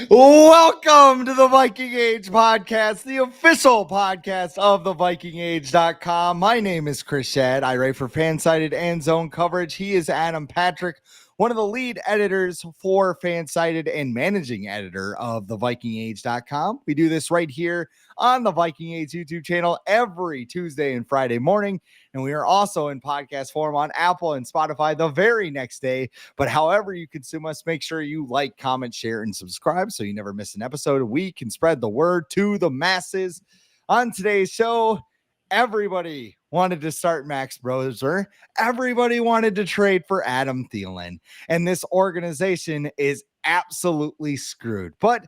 Welcome to the Viking Age podcast, the official podcast of the VikingAge.com. My name is Schad. I write for FanSided and Zone Coverage. He is Adam Patrick, one of the lead editors for FanSided and managing editor of the VikingAge.com. We do this right here on the Viking Age YouTube channel every Tuesday and Friday morning. And we are also in podcast form on Apple and Spotify the very next day. But however you consume us, make sure you like, comment, share, and subscribe so you never miss an episode. We can spread the word to the masses. On today's show, everybody wanted to start Max Brosmer. Everybody wanted to trade for Adam Thielen. And this organization is absolutely screwed. But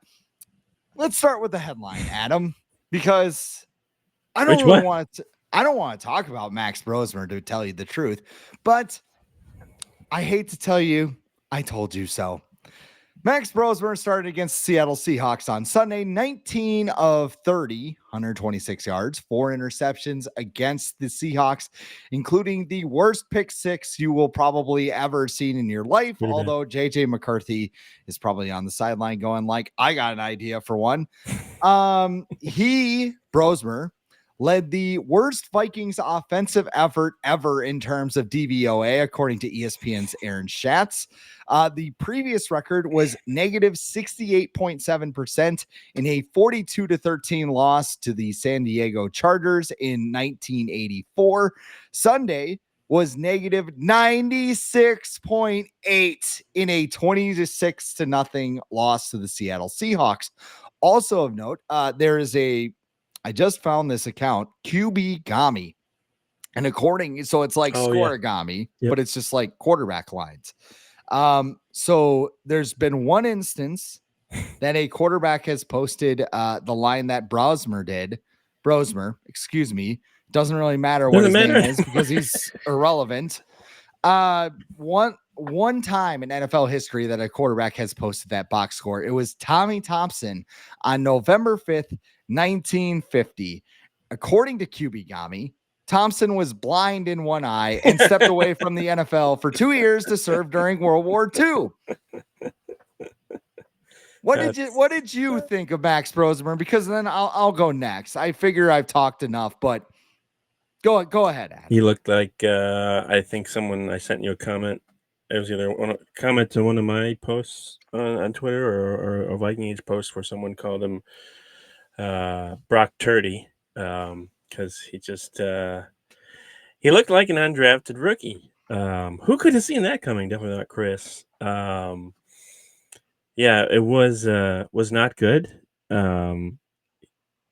let's start with the headline, Adam, because I don't really want to talk about Max Brosmer, to tell you the truth, but I hate to tell you, I told you so. Max Brosmer started against Seattle Seahawks on Sunday, 19 of 30, 126 yards, 4 interceptions against the Seahawks, including the worst pick six you will probably ever seen in your life. Although JJ McCarthy is probably on the sideline going like, I got an idea for one. Brosmer, led the worst Vikings offensive effort ever in terms of DVOA, according to ESPN's Aaron Schatz. The previous record was negative 68.7% in a 42-13 loss to the San Diego Chargers in 1984. Sunday was negative 96.8 in a 26-0 loss to the Seattle Seahawks. Also of note, I just found this account, QB Gami. And so it's like Scoregami, but it's just like quarterback lines. So there's been one instance that a quarterback has posted the line that Brosmer, excuse me, doesn't really matter what his name is because he's irrelevant. One time in NFL history that a quarterback has posted that box score, it was Tommy Thompson on November 5th, 1950. According to QB Gami, Thompson was blind in one eye and stepped away from the NFL for 2 years to serve during World War II. What did you think of Max Brosmer? Because then I'll go next. I figure I've talked enough, but go ahead, Adam. He looked like I think I sent you a comment. It was either a comment to one of my posts on Twitter or a Viking Age post where someone called him Brock Turdy because he just he looked like an undrafted rookie. Who could have seen that coming? Definitely not Chris. Yeah, it was not good.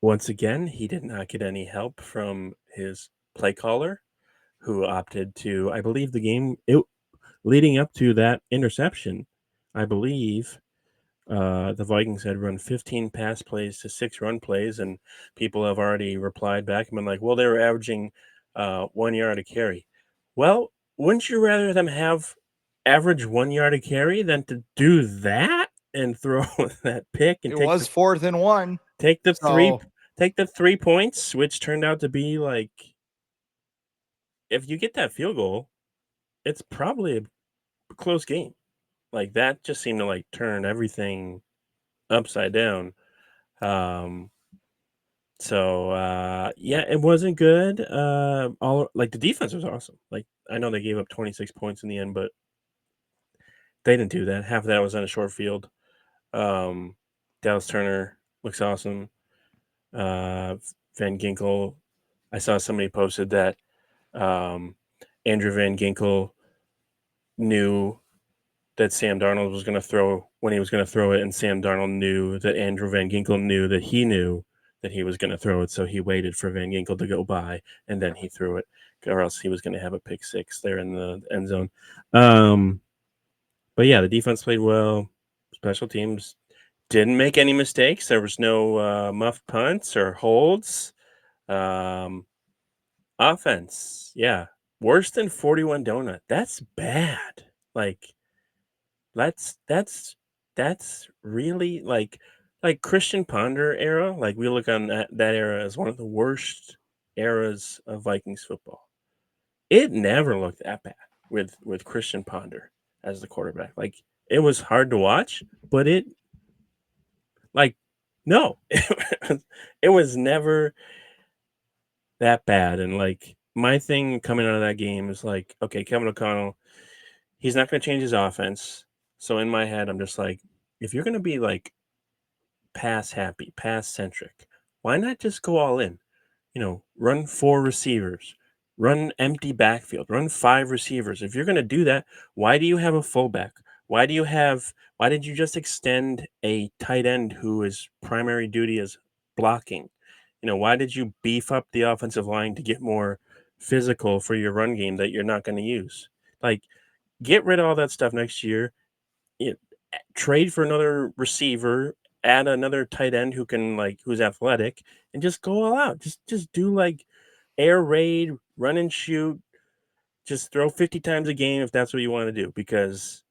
Once again, he did not get any help from his play caller, who opted to, I believe, the game leading up to that interception. I believe the Vikings had run 15 pass plays to 6 run plays, and people have already replied back and been like, well, they were averaging 1 yard a carry. Well, wouldn't you rather them have average 1 yard a carry than to do that and throw that pick? And it was 4th and 1. Take the 3 points, which turned out to be like, if you get that field goal, it's probably a close game. Like that just seemed to like turn everything upside down. So it wasn't good. All like the defense was awesome. Like I know they gave up 26 points in the end, but they didn't do that. Half of that was on a short field. Dallas Turner looks awesome. Van Ginkel, I saw somebody posted that Andrew Van Ginkel knew that Sam Darnold was going to throw when he was going to throw it, and Sam Darnold knew that Andrew Van Ginkel knew that he was going to throw it, so he waited for Van Ginkel to go by, and then he threw it, or else he was going to have a pick six there in the end zone. But yeah, the defense played well. Special teams didn't make any mistakes. There was no muffed punts or holds. Offense, yeah, worse than 41 donut. That's bad. Like that's really like Christian Ponder era. Like we look on that era as one of the worst eras of Vikings football. It never looked that bad with Christian Ponder as the quarterback. Like it was hard to watch, but like no, it was never that bad. And like my thing coming out of that game is like, okay, Kevin O'Connell, he's not going to change his offense. So in my head, I'm just like, if you're going to be like pass happy, pass centric, why not just go all in? Run 4 receivers, run empty backfield, run 5 receivers. If you're going to do that, why do you have a fullback? Why did you just extend a tight end who his primary duty is blocking? Why did you beef up the offensive line to get more physical for your run game that you're not going to use? Like, get rid of all that stuff next year. You trade for another receiver, add another tight end who's athletic, and just go all out. Just do like air raid, run and shoot. Just throw 50 times a game if that's what you want to do, because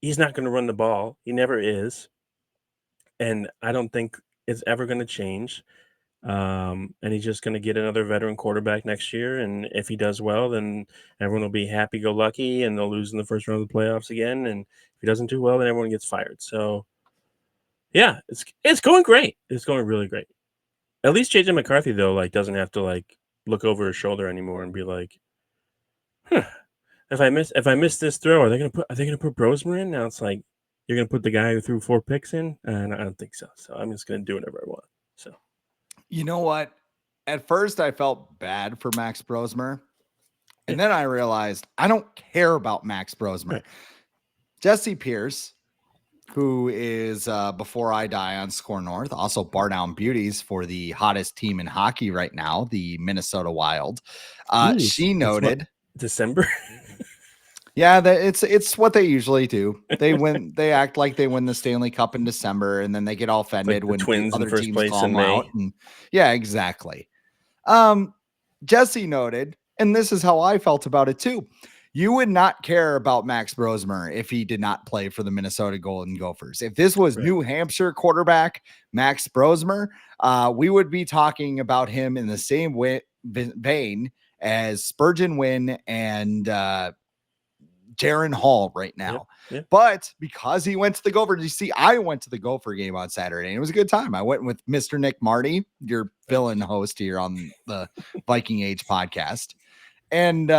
he's not going to run the ball. He never is, and I don't think it's ever going to change. And he's just going to get another veteran quarterback next year, and if he does well, then everyone will be happy-go-lucky, and they'll lose in the first round of the playoffs again. And if he doesn't do well, then everyone gets fired. So, yeah, it's going great. It's going really great. At least JJ McCarthy though, like, doesn't have to like look over his shoulder anymore and be like, huh, if I miss this throw, are they gonna put Brosmer in? Now it's like you're gonna put the guy who threw 4 picks in, and I don't think so. So I'm just gonna do whatever I want. So. You know what? At first, I felt bad for Max Brosmer. And Yeah. then I realized I don't care about Max Brosmer. Right. Jesse Pierce, who is Before I Die on Score North, also Bar Down Beauties for the hottest team in hockey right now, the Minnesota Wild. Ooh, She it's what, noted December. Yeah, it's what they usually do. They act like they win the Stanley Cup in December, and then they get all offended Like the when Twins in other first teams place call in them May. out. And yeah, exactly. Jesse noted, and this is how I felt about it too. You would not care about Max Brosmer if he did not play for the Minnesota Golden Gophers. If this was Right. New Hampshire quarterback Max Brosmer, we would be talking about him in the same vein as Spurgeon Wynn and Jaron Hall right now. Yeah. But because he went to the Gophers, you see, I went to the Gopher game on Saturday and it was a good time. I went with Mr. Nick Marty, your fill-in host here on the Viking Age podcast. And,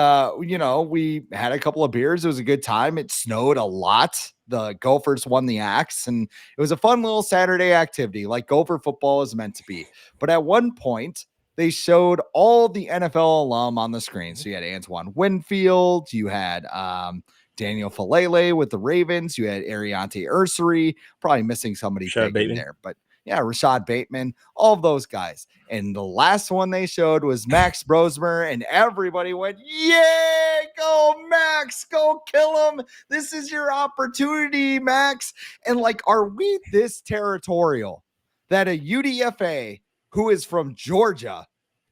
we had a couple of beers. It was a good time. It snowed a lot. The Gophers won the axe, and it was a fun little Saturday activity like Gopher football is meant to be. But at one point, they showed all the NFL alum on the screen. So you had Antoine Winfield, you had Daniel Falele with the Ravens, you had Ariante Ursery, probably missing somebody Schad big in there, but yeah, Rashad Bateman, all of those guys. And the last one they showed was Max Brosmer, and everybody went, yeah, go Max, go kill him. This is your opportunity, Max. And like, are we this territorial that a UDFA who is from Georgia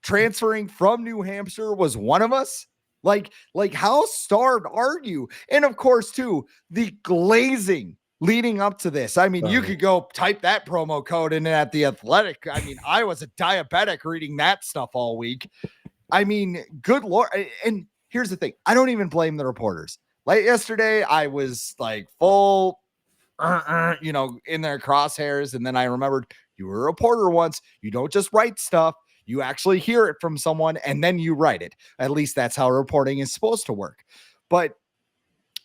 transferring from New Hampshire was one of us? Like how starved are you? And of course, too, the glazing leading up to this. I mean, you could go type that promo code in at the Athletic. I mean, I was a diabetic reading that stuff all week. I mean, good Lord. And here's the thing. I don't even blame the reporters. Like yesterday, I was like full, in their crosshairs. And then I remembered you were a reporter once. You don't just write stuff. You actually hear it from someone and then you write it. At least that's how reporting is supposed to work. But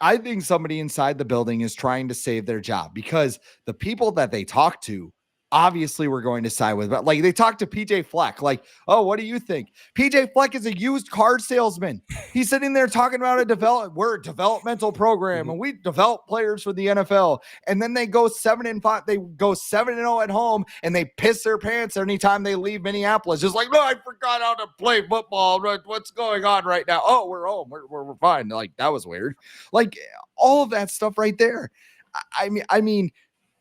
I think somebody inside the building is trying to save their job because the people that they talk to obviously we're going to side with. But like they talked to PJ Fleck, like, oh, what do you think? PJ Fleck is a used car salesman. He's sitting there talking about we're a developmental program and we develop players for the NFL. And then they go 7-5, they go 7-0 at home and they piss their pants anytime they leave Minneapolis. Just like, no, I forgot how to play football. What's going on right now? Oh, we're home. We're fine. Like that was weird. Like all of that stuff right there. I mean,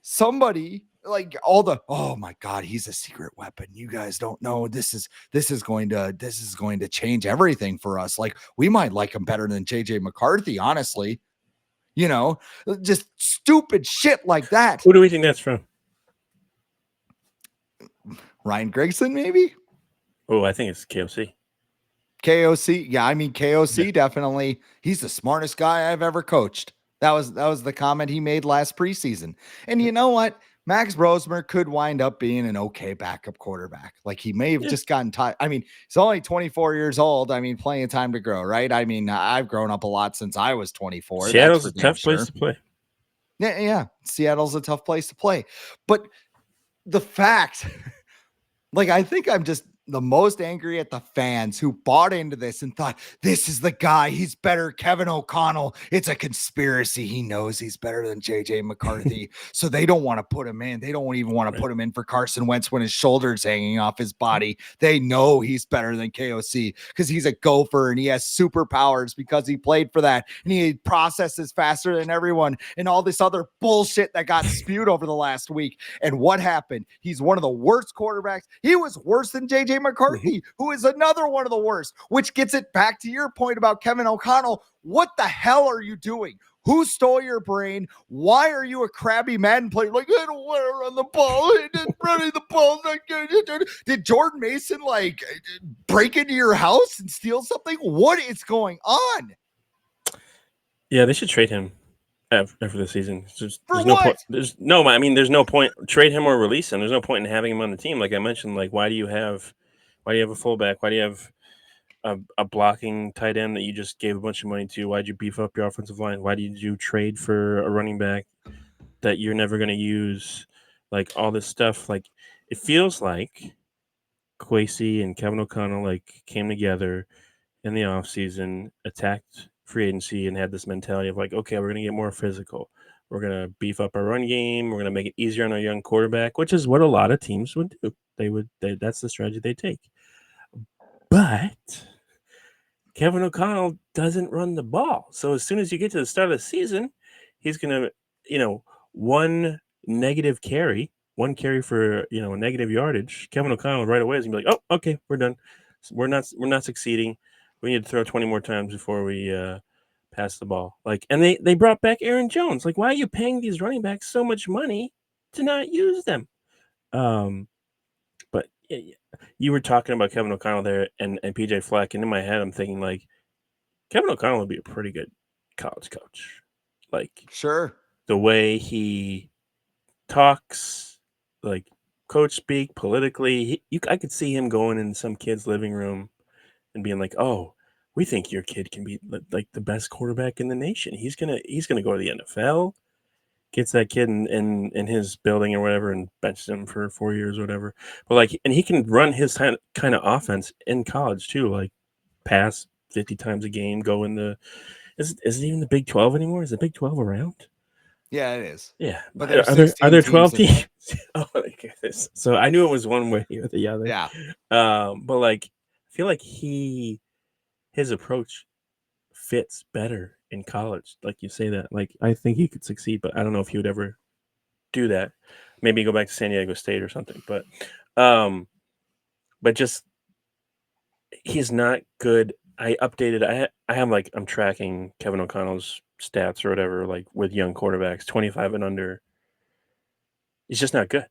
somebody like all the, oh my God, he's a secret weapon. You guys don't know. This is going to change everything for us. Like we might like him better than JJ McCarthy, honestly. Just stupid shit like that. Who do we think that's from? Ryan Gregson, maybe? Oh, I think it's KOC. KOC. Yeah, I mean KOC Yeah. definitely. He's the smartest guy I've ever coached. That was the comment he made last preseason. And you know what? Max Brosmer could wind up being an okay backup quarterback. Like he may have Yeah. just gotten tired. I mean, he's only 24 years old. I mean, plenty of time to grow, right? I mean, I've grown up a lot since I was 24. That's Seattle's for a damn tough place sure. to play. Yeah. Seattle's a tough place to play. But the fact like, I think I'm just the most angry at the fans who bought into this and thought, this is the guy. He's better. Kevin O'Connell. It's a conspiracy. He knows he's better than JJ McCarthy. So they don't want to put him in. They don't even want to put him in for Carson Wentz when his shoulder's hanging off his body. They know he's better than KOC because he's a gopher and he has superpowers because he played for that. And he processes faster than everyone and all this other bullshit that got spewed over the last week. And what happened? He's one of the worst quarterbacks. He was worse than JJ McCarthy, who is another one of the worst, which gets it back to your point about Kevin O'Connell. What the hell are you doing? Who stole your brain? Why are you a crabby Madden player? Like, I don't want to run the ball. Running the ball. Did Jordan Mason like break into your house and steal something? What is going on? Yeah, they should trade him after the season. There's For no what? point. There's no point. Trade him or release him. There's no point in having him on the team. Like I mentioned, like why do you have a fullback? Why do you have a blocking tight end that you just gave a bunch of money to? Why'd you beef up your offensive line? Why did you trade for a running back that you're never going to use? Like all this stuff. Like it feels like Kwesi and Kevin O'Connell like came together in the offseason, attacked free agency, and had this mentality of like, okay, we're going to get more physical. We're going to beef up our run game. We're going to make it easier on our young quarterback, which is what a lot of teams would do. That's the strategy they take. But Kevin O'Connell doesn't run the ball. So as soon as you get to the start of the season, he's going to, one carry for, a negative yardage. Kevin O'Connell right away is going to be like, oh, okay, we're done. We're not succeeding. We need to throw 20 more times before we pass the ball. Like, and they brought back Aaron Jones. Like, why are you paying these running backs so much money to not use them? But you were talking about Kevin O'Connell there and PJ Fleck, and in my head I'm thinking like Kevin O'Connell would be a pretty good college coach. Like, Sure. the way he talks, like coach speak politically, I could see him going in some kid's living room and being like, "Oh, we think your kid can be like the best quarterback in the nation. He's gonna go to the NFL." Gets that kid in his building or whatever and benches him for 4 years or whatever. But like, and he can run his kind of offense in college too. Like, pass 50 times a game. Go in the is it even the Big 12 anymore? Is the Big 12 around? Yeah, it is. Yeah, But there's are there 12 teams teams? Oh my goodness! So I knew it was one way or the other. Yeah. But like, I feel like his approach fits better in college. Like you say that, like I think he could succeed, but I don't know if he would ever do that. Maybe go back to San Diego State or something. But just he's not good. I updated. I have like I'm tracking Kevin O'Connell's stats or whatever, like with young quarterbacks, 25 and under. He's just not good.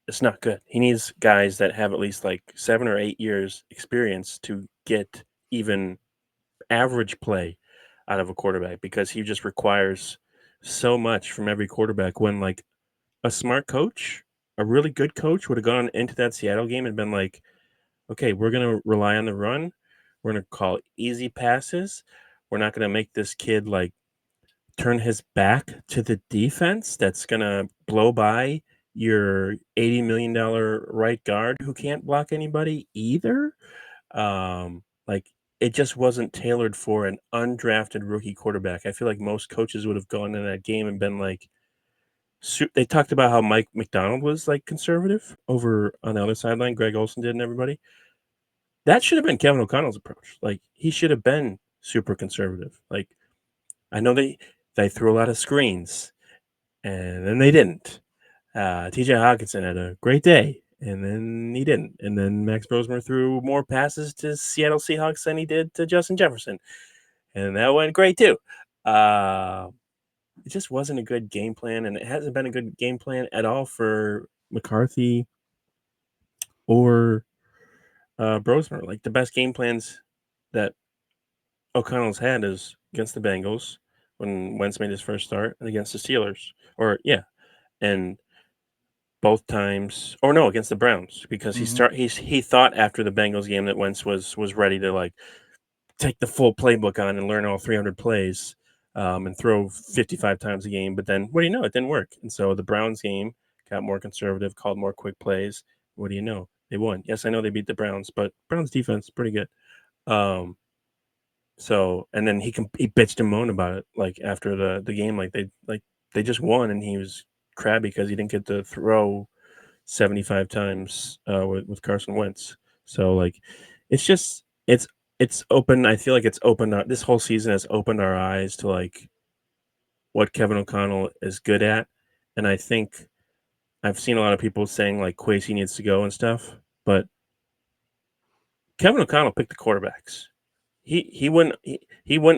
It's not good. He needs guys that have at least like 7 or 8 years experience to get even average play out of a quarterback because he just requires so much from every quarterback when like a smart coach, a really good coach would have gone into that Seattle game and been like, okay, we're going to rely on the run. We're going to call easy passes. We're not going to make this kid like turn his back to the defense that's going to blow by your $80 million right guard who can't block anybody either. Like it just wasn't tailored for an undrafted rookie quarterback. I feel like most coaches would have gone in that game and been like, they talked about how Mike McDonald was like conservative over on the other sideline. Greg Olsen did and everybody. That should have been Kevin O'Connell's approach. Like he should have been super conservative. Like I know they threw a lot of screens and then they didn't. TJ Hawkinson had a great day, and then he didn't. And then Max Brosmer threw more passes to Seattle Seahawks than he did to Justin Jefferson, and that went great too. It just wasn't a good game plan, and it hasn't been a good game plan at all for McCarthy or Brosmer. Like the best game plans that O'Connell's had is against the Bengals when Wentz made his first start, and against the Steelers, and both times, or no, against the Browns, because he thought after the Bengals game that Wentz was ready to like take the full playbook on and learn all 300 plays, and throw 55 times a game. But then, what do you know? It didn't work. And so the Browns game got more conservative, called more quick plays. What do you know? They won. Yes, I know they beat the Browns, but Browns defense pretty good. So, and then he bitched and moaned about it like after the game, like they just won, and he was crabby because he didn't get to throw 75 times with Carson Wentz. So like, it's just it's open. I feel like it's opened this whole season has opened our eyes to like what Kevin O'Connell is good at, and I think I've seen a lot of people saying like Kwesi needs to go and stuff, but Kevin O'Connell picked the quarterbacks. He wouldn't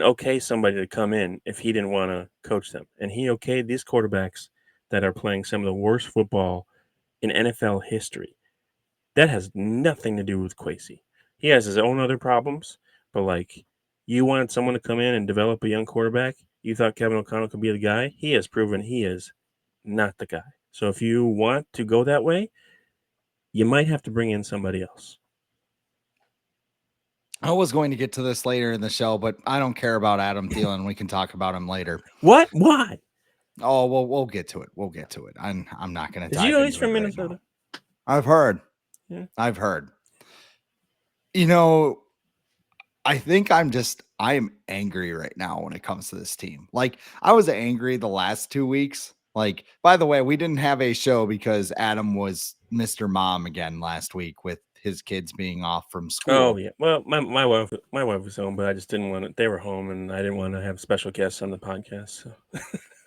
okay somebody to come in if he didn't want to coach them, and he okayed these quarterbacks that are playing some of the worst football in NFL history. That has nothing to do with Kwesi. He has his own other problems, but like you wanted someone to come in and develop a young quarterback, you thought Kevin O'Connell could be the guy. He has proven he is not the guy. So if you want to go that way, you might have to bring in somebody else. I was going to get to this later in the show, but I don't care about Adam Thielen. We can talk about him later. What? Why? Oh, well, we'll get to it. We'll get to it. I'm not going to dive Did you know into he's from it Minnesota? Right now. I've heard. Yeah. I've heard. You know, I think I am angry right now when it comes to this team. Like, I was angry the last 2 weeks. Like, by the way, we didn't have a show because Adam was Mr. Mom again last week with his kids being off from school. Oh yeah. Well, my wife was home, but I just didn't want to. They were home, and I didn't want to have special guests on the podcast. So.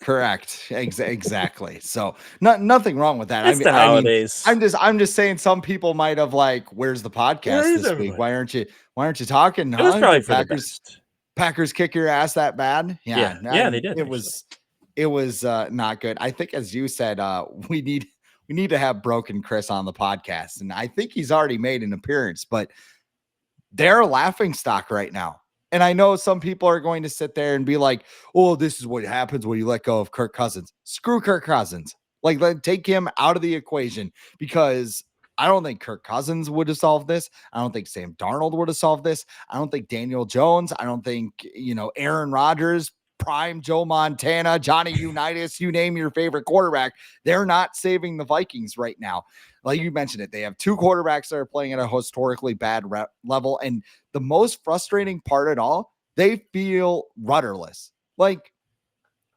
Correct. Exactly. So nothing wrong with that. It's the holidays. I'm just saying some people might have like, where's the podcast this week? Why aren't you talking? It was probably for the best. Packers kick your ass that bad? Yeah, they did. It was not good. I think, as you said, we need to have Broken Chris on the podcast, and I think he's already made an appearance, but they're a laughing stock right now. And I know some people are going to sit there and be like, oh, this is what happens when you let go of Kirk Cousins. Screw Kirk Cousins. Like, take him out of the equation, because I don't think Kirk Cousins would have solved this. I don't think Sam Darnold would have solved this. I don't think Daniel Jones. I don't think, Aaron Rodgers, prime Joe Montana, Johnny Unitas, you name your favorite quarterback. They're not saving the Vikings right now. Like you mentioned it, they have two quarterbacks that are playing at a historically bad level. And the most frustrating part at all, they feel rudderless. Like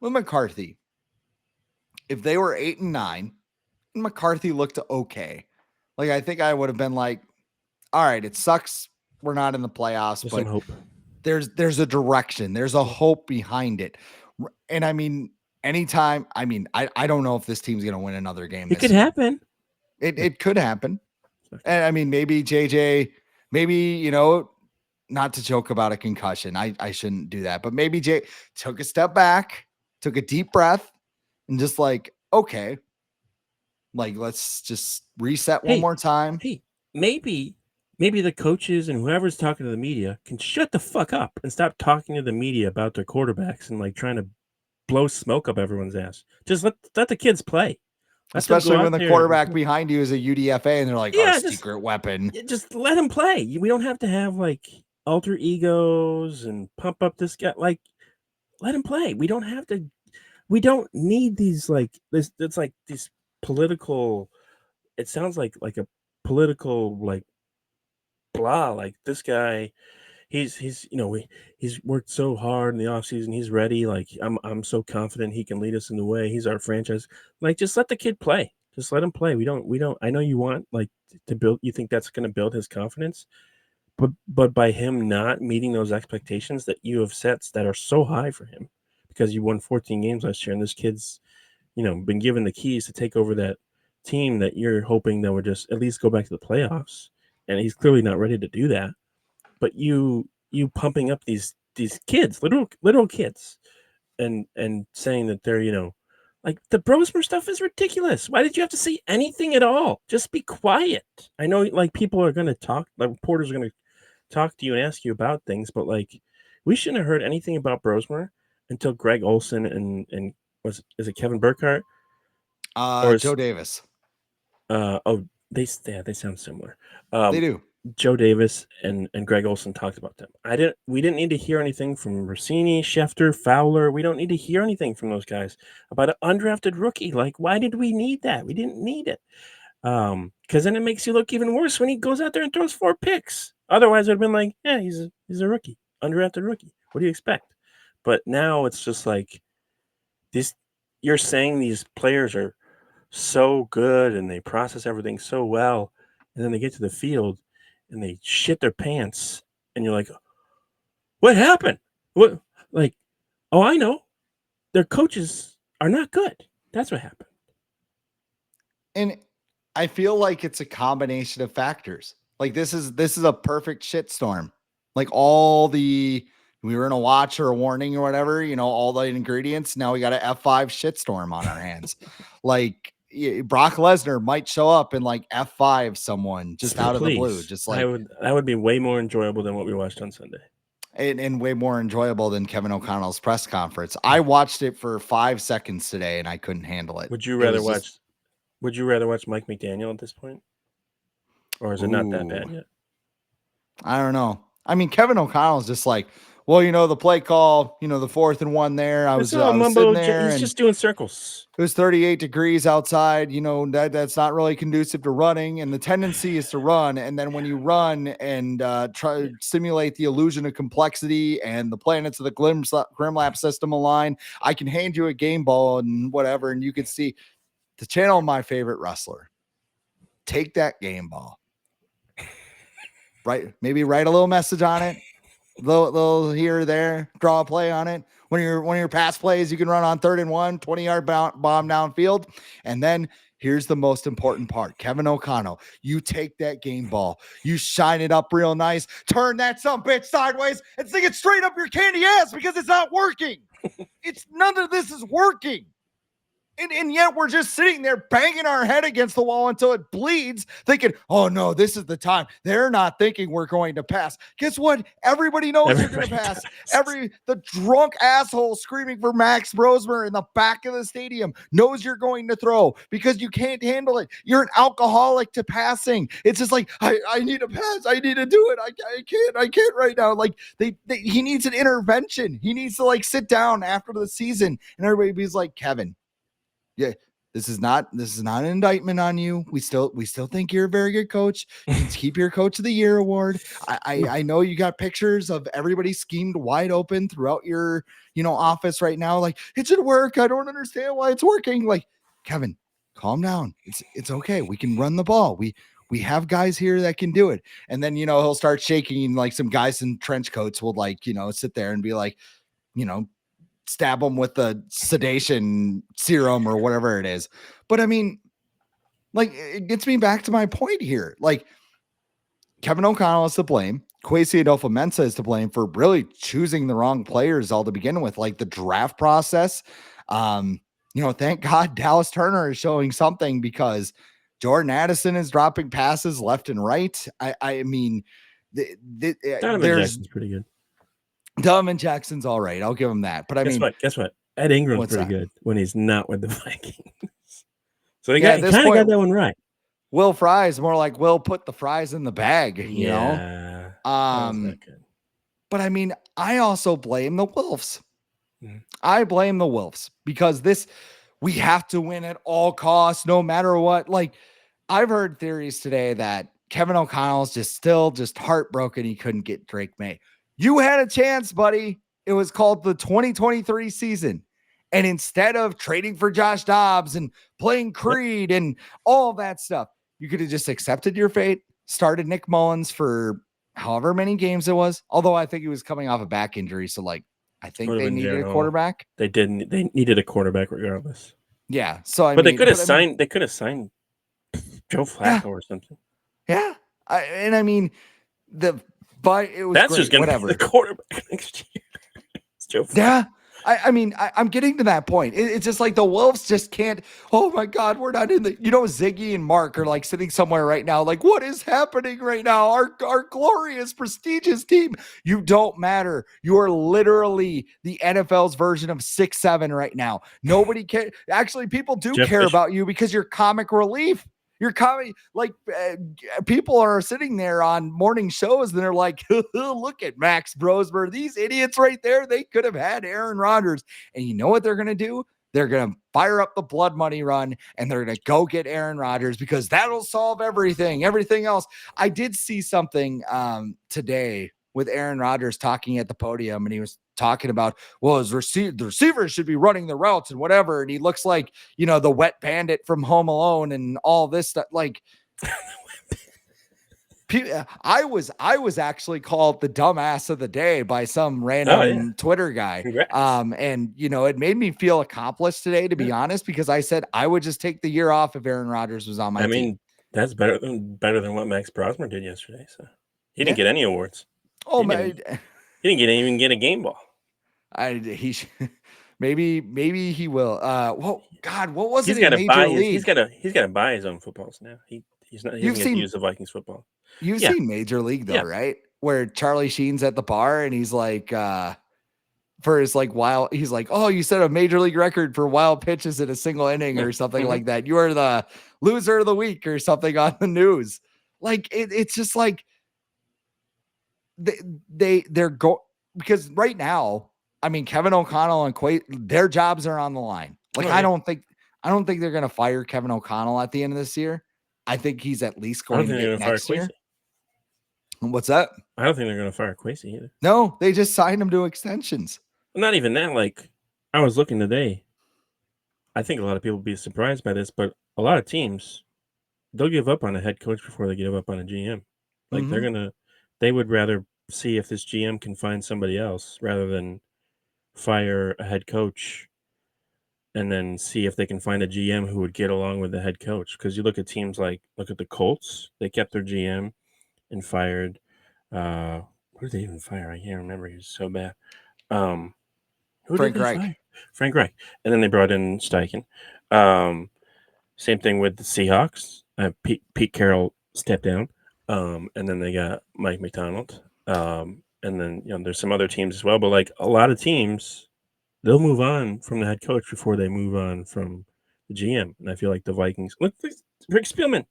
with McCarthy, if they were 8-9 and McCarthy looked okay, like I think I would have been like, all right, it sucks we're not in the playoffs, There's but some hope. There's a direction. There's a hope behind it. And I mean, anytime, I don't know if this team's going to win another game. It could happen. It could happen. And I mean, maybe JJ, not to joke about a concussion. I shouldn't do that, but maybe Jay took a step back, took a deep breath, and just like, okay, like, let's just reset one more time. Hey, maybe the coaches and whoever's talking to the media can shut the fuck up and stop talking to the media about their quarterbacks and like trying to blow smoke up everyone's ass. Just let the kids play. Especially when the quarterback behind you is a UDFA and they're like, our secret weapon. Just let him play. We don't have to have like alter egos and pump up this guy. Like, let him play. We don't have to. We don't need these like this. It's like these political. It sounds like a political like blah. Like this guy, he's worked so hard in the offseason. He's ready. Like I'm so confident he can lead us in the way. He's our franchise. Like, just let the kid play. Just let him play. We don't. I know you want like to build. You think that's going to build his confidence, but by him not meeting those expectations that you have set that are so high for him, because you won 14 games last year, and this kid's been given the keys to take over that team that you're hoping that would just at least go back to the playoffs, and he's clearly not ready to do that. But you pumping up these kids, literal kids, and saying that they're like the Brosmer stuff is ridiculous. Why did you have to say anything at all? Just be quiet. I know like people are gonna talk, like reporters are gonna talk to you and ask you about things, but like we shouldn't have heard anything about Brosmer until Greg Olson and is it Kevin Burkhardt or Joe Davis. Oh, they sound similar. They do. Joe Davis and Greg Olson talked about them. We didn't need to hear anything from Rossini, Schefter, Fowler. We don't need to hear anything from those guys about an undrafted rookie. Like, why did we need that? We didn't need it. Because then it makes you look even worse when he goes out there and throws 4 picks. Otherwise, it'd been like, yeah, he's a rookie, undrafted rookie. What do you expect? But now it's just like this. You're saying these players are so good and they process everything so well, and then they get to the field and they shit their pants, and you're like, what happened? What? Like, oh, I know, their coaches are not good. That's what happened. And I feel like it's a combination of factors. Like this is a perfect shitstorm. Like we were in a watch or a warning or whatever, all the ingredients. Now we got an F5 shitstorm on our hands. Like Brock Lesnar might show up and like F5 someone just out of the blue. Just like that would be way more enjoyable than what we watched on Sunday. And way more enjoyable than Kevin O'Connell's press conference. I watched it for 5 seconds today and I couldn't handle it. Would you rather watch Mike McDaniel at this point? Or is it not that bad yet? I don't know. I mean, Kevin O'Connell's just like, well, the play call, the 4th and 1 there. I was sitting there. He's just doing circles. It was 38 degrees outside. That's not really conducive to running. And the tendency is to run. And then when you run and try to simulate the illusion of complexity and the planets of the Grimlap system align, I can hand you a game ball and whatever. And you can see the channel of my favorite wrestler. Take that game ball. Right. Maybe write a little message on it. Little here or there, draw a play on it. One of your pass plays, you can run on 3rd and 1, 20-yard bomb downfield. And then here's the most important part. Kevin O'Connell, you take that game ball, you shine it up real nice, turn that sumbitch sideways and stick it straight up your candy ass because it's not working. None of this is working. And yet we're just sitting there banging our head against the wall until it bleeds, thinking, oh, no, this is the time. They're not thinking we're going to pass. Guess what? Everybody knows you're going to pass. The drunk asshole screaming for Max Brosmer in the back of the stadium knows you're going to throw because you can't handle it. You're an alcoholic to passing. It's just like, I need to pass. I need to do it. I can't right now. Like he needs an intervention. He needs to like sit down after the season and everybody's like, Kevin, yeah, this is not an indictment on you. We still think you're a very good coach. You can keep your Coach of the Year award. I know you got pictures of everybody schemed wide open throughout your office right now. Like, it should work. I don't understand why it's working. Like, Kevin, calm down. It's okay. We can run the ball. We have guys here that can do it. And then he'll start shaking. Like some guys in trench coats will sit there and be like, stab them with the sedation serum or whatever it is. But I mean, like, it gets me back to my point here. Like, Kevin O'Connell is to blame. Kwesi Adolfo-Mensah is to blame for really choosing the wrong players all to begin with, like the draft process. Thank God Dallas Turner is showing something because Jordan Addison is dropping passes left and right. I mean, Donovan Jackson's pretty good. Donovan Jackson's all right. I'll give him that. But guess what? Ed Ingram's pretty good when he's not with the Vikings. So he kind of got that one right. Will Fry is more like Will put the fries in the bag, you know? But I mean, I also blame the Wolves. Mm-hmm. I blame the Wolves because we have to win at all costs, no matter what. Like, I've heard theories today that Kevin O'Connell's still heartbroken he couldn't get Drake May. You had a chance, buddy. It was called the 2023 season. And instead of trading for Josh Dobbs and playing Creed and all that stuff, you could have just accepted your fate, started Nick Mullins for however many games it was. Although I think he was coming off a back injury. So, I think they needed a quarterback. They didn't. They needed a quarterback regardless. Yeah. So, they could have signed Joe Yeah, Flacco or something. yeah. I mean, but it was That's just great. going to be the Whatever. quarterback next year. It's Joe Flacco. Yeah. I mean, I'm getting to that point. It's just like the Wolves just can't. Oh my God, we're not in the. Ziggy and Mark are like sitting somewhere right now. Like, what is happening right now? Our glorious, prestigious team. You don't matter. You are literally the NFL's version of 6'7" right now. Nobody can. Actually, people do Jeff care Fisher. about you because you're comic relief. You're coming like people are sitting there on morning shows and they're like, look at Max Brosmer. These idiots right there, they could have had Aaron Rodgers. And you know what they're going to do? They're going to fire up the blood money run and they're going to go get Aaron Rodgers because that'll solve everything. Everything else. I did see something today with Aaron Rodgers talking at the podium, and he was talking about, well, the receivers should be running the routes and whatever. And he looks like, the wet bandit from Home Alone and all this stuff. Like, I was actually called the dumbass of the day by some random Twitter guy. Congrats. And it made me feel accomplished today, to be honest, because I said I would just take the year off if Aaron Rodgers was on my team. That's better than what Max Brosmer did yesterday. So he didn't get any awards. Oh he man, didn't even get a game ball. Maybe he will. Well, God, what was He's it in Major League? He's got to buy his own footballs now. He doesn't get to use the Vikings football. You've seen Major League though, right? Where Charlie Sheen's at the bar and he's like, for his like wild, he's like, oh, you set a Major League record for wild pitches in a single inning or something like that. You are the loser of the week or something on the news. Like it's just like they're because right now, I mean, Kevin O'Connell and Kwesi, their jobs are on the line. Like, I don't think they're going to fire Kevin O'Connell at the end of this year. I think he's at least going to get next year. What's that? I don't think they're going to fire Kwesi either. No, they just signed him to extensions. Not even that. Like, I was looking today. I think a lot of people will be surprised by this, but a lot of teams, they'll give up on a head coach before they give up on a GM. Like, they would rather see if this GM can find somebody else rather than fire a head coach and then see if they can find a GM who would get along with the head coach. Because you look at teams look at the Colts, they kept their GM and fired. Who did they even fire? I can't remember. He was so bad. Who Frank did they Reich. fire? Frank Reich. And then they brought in Steichen. Same thing with the Seahawks. Pete Carroll stepped down. And then they got Mike McDonald. And then there's some other teams as well. But like a lot of teams, they'll move on from the head coach before they move on from the GM. And I feel like the Vikings, look, Rick Spielman,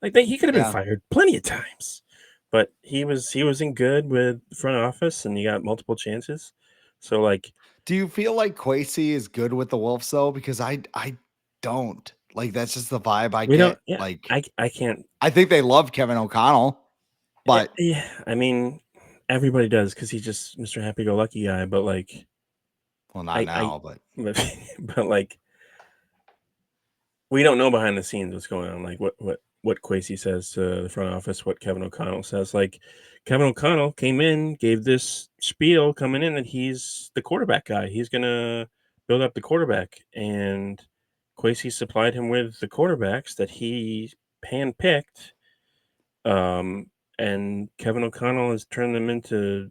like he could have been fired plenty of times, but he was in good with the front office, and he got multiple chances. So like, do you feel like Kwesi is good with the Wolves though? Because I don't. Like that's just the vibe I get. Yeah, like I can't. I think they love Kevin O'Connell, but yeah, I mean, everybody does because he's just Mr. Happy-Go-Lucky guy. But like, well, not now, but like, we don't know behind the scenes what's going on. Like what Kwesi says to the front office, what Kevin O'Connell says. Like Kevin O'Connell came in, gave this spiel coming in that he's the quarterback guy. He's gonna build up the quarterback, and Kwesi supplied him with the quarterbacks that he handpicked. And Kevin O'Connell has turned them into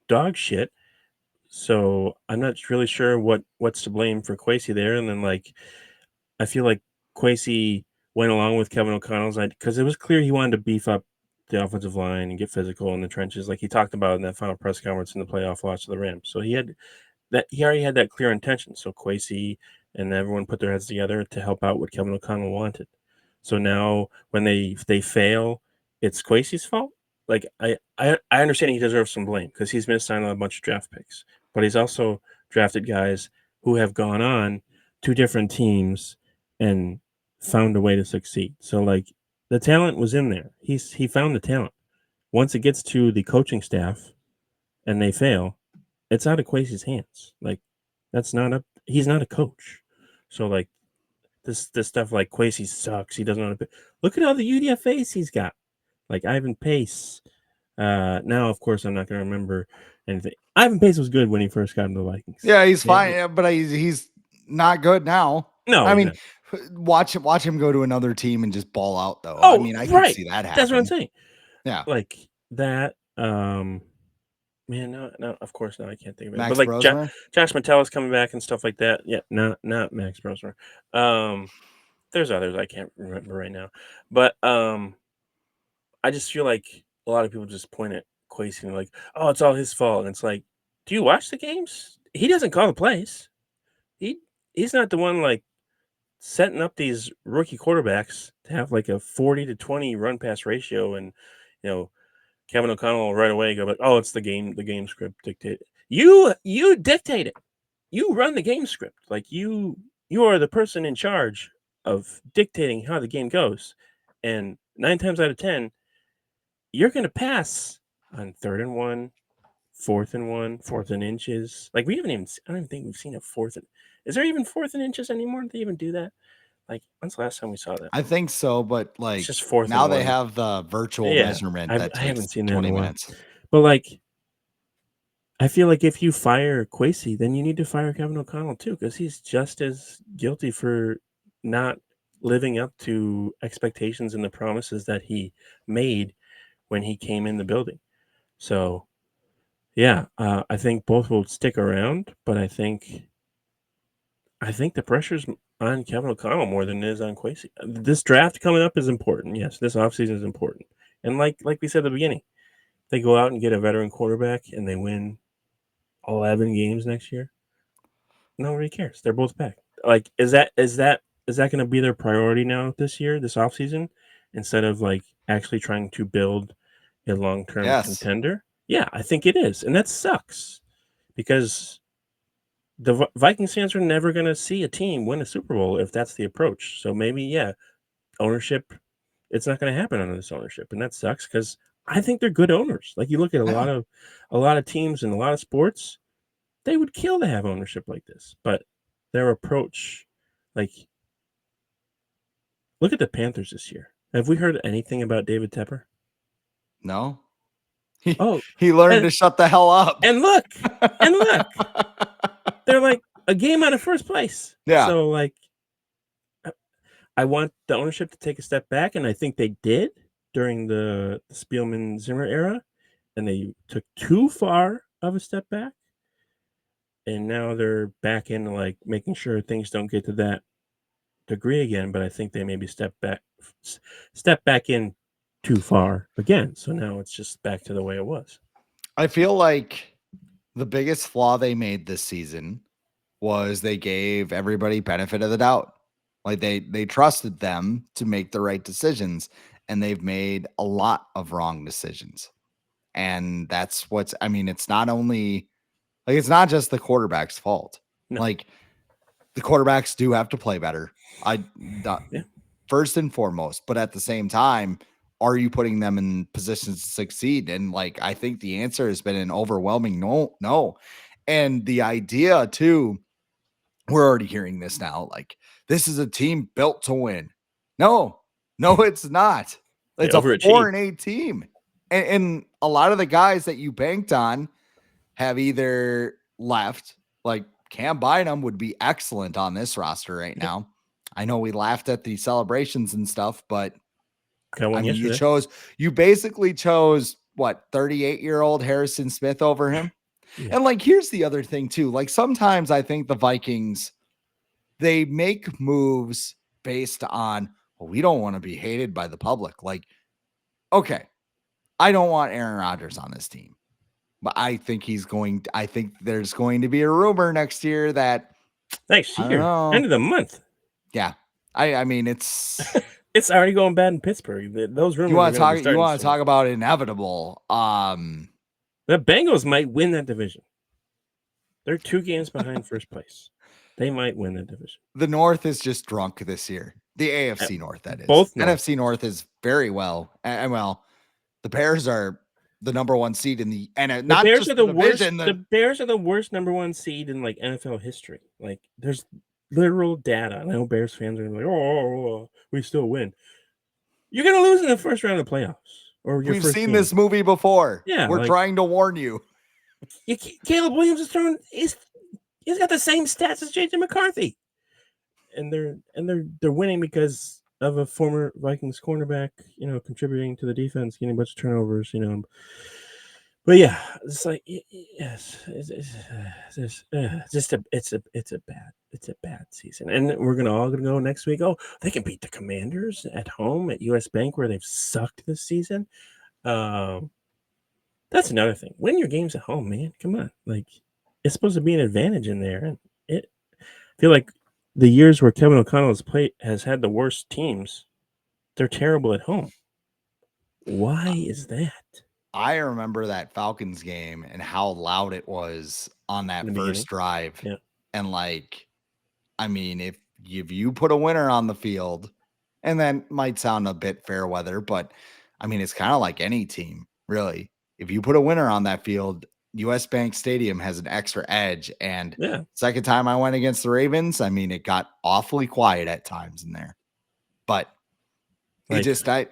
dog shit. So I'm not really sure what's to blame for Kwesi there. And then like, I feel like Kwesi went along with Kevin O'Connell's idea because it was clear he wanted to beef up the offensive line and get physical in the trenches, like he talked about in that final press conference in the playoff loss to the Rams. So he already had that clear intention. So Kwesi and everyone put their heads together to help out what Kevin O'Connell wanted. So now when they fail, it's Kwesi's fault. Like I understand he deserves some blame because he's missed on a bunch of draft picks, but he's also drafted guys who have gone on to different teams and found a way to succeed. So like the talent was in there. He found the talent. Once it gets to the coaching staff and they fail, it's out of Kwesi's hands. Like he's not a coach. So like this stuff like Kwesi sucks. He doesn't want to look at all the UDFAs he's got. Like Ivan Pace. Now of course I'm not gonna remember anything. Ivan Pace was good when he first got into the Vikings. Yeah, he's fine, but he's not good now. No, I mean, Watch him go to another team and just ball out, though. I Oh, mean, I could right. see that happen. That's what I'm saying. Yeah. Like that. Man, no. Of course, no. I can't think of it. Max But like Brosmer? Josh Metellus coming back and stuff like that. Yeah, not Max Brosmer. There's others I can't remember right now. But I just feel like a lot of people just point at Kwesi and like, oh, it's all his fault. And it's like, do you watch the games? He doesn't call the plays. He's not the one like setting up these rookie quarterbacks to have like a 40-20 run pass ratio, and Kevin O'Connell right away go like, oh, it's the game script dictate. You dictate it. You run the game script. Like you are the person in charge of dictating how the game goes. And 9 times out of 10, you're going to pass on 3rd and 1, 4th and 1, 4th and inches. Like I don't even think we've seen a 4th. Is there even 4th and inches anymore? Do they even do that? Like, when's the last time we saw that? I think so, but like It's just 4th now and they 1. have the virtual Yeah, measurement I that haven't takes seen that in 20 a while. minutes. But like, I feel like if you fire Kwesi, then you need to fire Kevin O'Connell too, because he's just as guilty for not living up to expectations and the promises that he made when he came in the building. So, yeah, I think both will stick around, but I think the pressure's on Kevin O'Connell more than it is on Kwesi. This draft coming up is important. Yes, this offseason is important. And like we said at the beginning, they go out and get a veteran quarterback and they win 11 games next year. Nobody cares. They're both back. Like, is that going to be their priority now this year, this offseason, instead of like actually trying to build a long-term contender? Yeah, I think it is. And that sucks because the Vikings fans are never going to see a team win a Super Bowl if that's the approach. So maybe, yeah, ownership, it's not going to happen under this ownership. And that sucks because I think they're good owners. Like you look at a lot of teams in a lot of sports, they would kill to have ownership like this. But their approach, like, look at the Panthers this year. Have we heard anything about David Tepper? No. He learned to shut the hell up. And look, they're like a game out of first place. Yeah. So like, I want the ownership to take a step back, and I think they did during the Spielman Zimmer era, and they took too far of a step back. And now they're back into like making sure things don't get to that degree again. But I think they maybe step back in too far again. So now it's just back to the way it was. I feel like the biggest flaw they made this season was they gave everybody benefit of the doubt. Like they trusted them to make the right decisions, and they've made a lot of wrong decisions. And that's it's not only like, it's not just the quarterback's fault. No. Like the quarterbacks do have to play better. First and foremost, but at the same time, are you putting them in positions to succeed? And like, I think the answer has been an overwhelming no. And the idea too, we're already hearing this now. Like, this is a team built to win. No, it's not. It's a 4-8 team. And a lot of the guys that you banked on have either left. Like Cam Bynum would be excellent on this roster right now. I know we laughed at the celebrations and stuff, but you basically chose what, 38-year-old Harrison Smith over him. Yeah. And like, here's the other thing too. Like sometimes I think the Vikings, they make moves based on, well, we don't want to be hated by the public. Like, okay, I don't want Aaron Rodgers on this team, but I think there's going to be a rumor next year that end of the month. Yeah. I mean, it's it's already going bad in Pittsburgh. Those rumors. You want to talk about inevitable. The Bengals might win that division. They're 2 games behind first place. They might win that division. The North is just drunk this year. The AFC North, that is. Both NFC North is very well. And well, the Bears are the number 1 seed in the and not Bears just are the division, worst. The Bears are the worst number 1 seed in like NFL history. Like there's literal data. I know Bears fans are like, oh, we still win. You're gonna lose in the first round of playoffs. We've seen this movie before. Yeah, we're trying to warn you. Caleb Williams is throwing. He's got the same stats as JJ McCarthy. and they're winning because of a former Vikings cornerback, contributing to the defense, getting a bunch of turnovers, But yeah, it's like yes, it's a bad season, and we're all gonna go next week. Oh, they can beat the Commanders at home at US Bank where they've sucked this season. That's another thing. Win your games at home, man. Come on, like it's supposed to be an advantage in there, and I feel like the years where Kevin O'Connell has had the worst teams, they're terrible at home. Why is that? I remember that Falcons game and how loud it was on that In the first beginning? drive. Yeah. And like, I mean, if you put a winner on the field, and that might sound a bit fair weather, but I mean, it's kind of like any team, really. If you put a winner on that field, US Bank Stadium has an extra edge. And Yeah. second time I went against the Ravens, I mean, it got awfully quiet at times in there. But it Like, just, what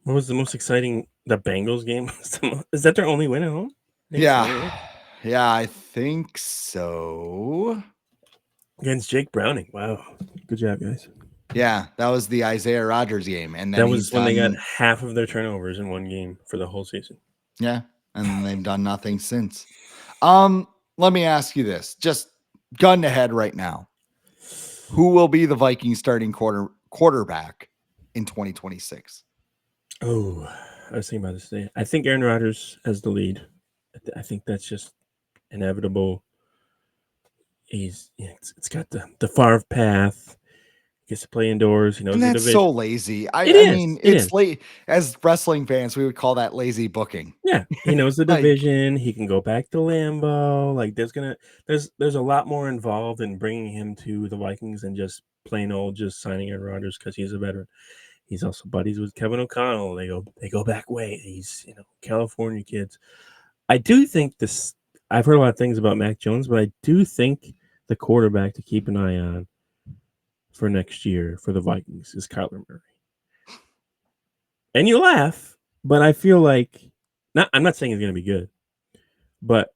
was the most exciting? The Bengals game? Is that their only win at home? yeah, yeah, I think so. Against Jake Browning. Wow. Good job, guys. Yeah, that was the Isaiah Rodgers game. And then That he's was when they got done, half of their turnovers in one game for the whole season. yeah, and they've done nothing since. Let me ask you this, just gun to head right now. Who will be the Vikings starting quarterback in 2026? Oh, I was thinking about this today. I think Aaron Rodgers has the lead. I think that's just inevitable. It's got the far path. He gets to play indoors. He knows And the that's so division. lazy. It I is. mean, It it's is. late. As wrestling fans, we would call that lazy booking. Yeah, he knows the Like, division. He can go back to Lambeau. Like there's a lot more involved in bringing him to the Vikings than just plain old just signing Aaron Rodgers because he's a veteran. He's also buddies with Kevin O'Connell. They go back way. He's California kids. I do think this. I've heard a lot of things about Mac Jones, but I do think the quarterback to keep an eye on for next year for the Vikings is Kyler Murray. And you laugh, but I feel like I'm not saying he's going to be good, but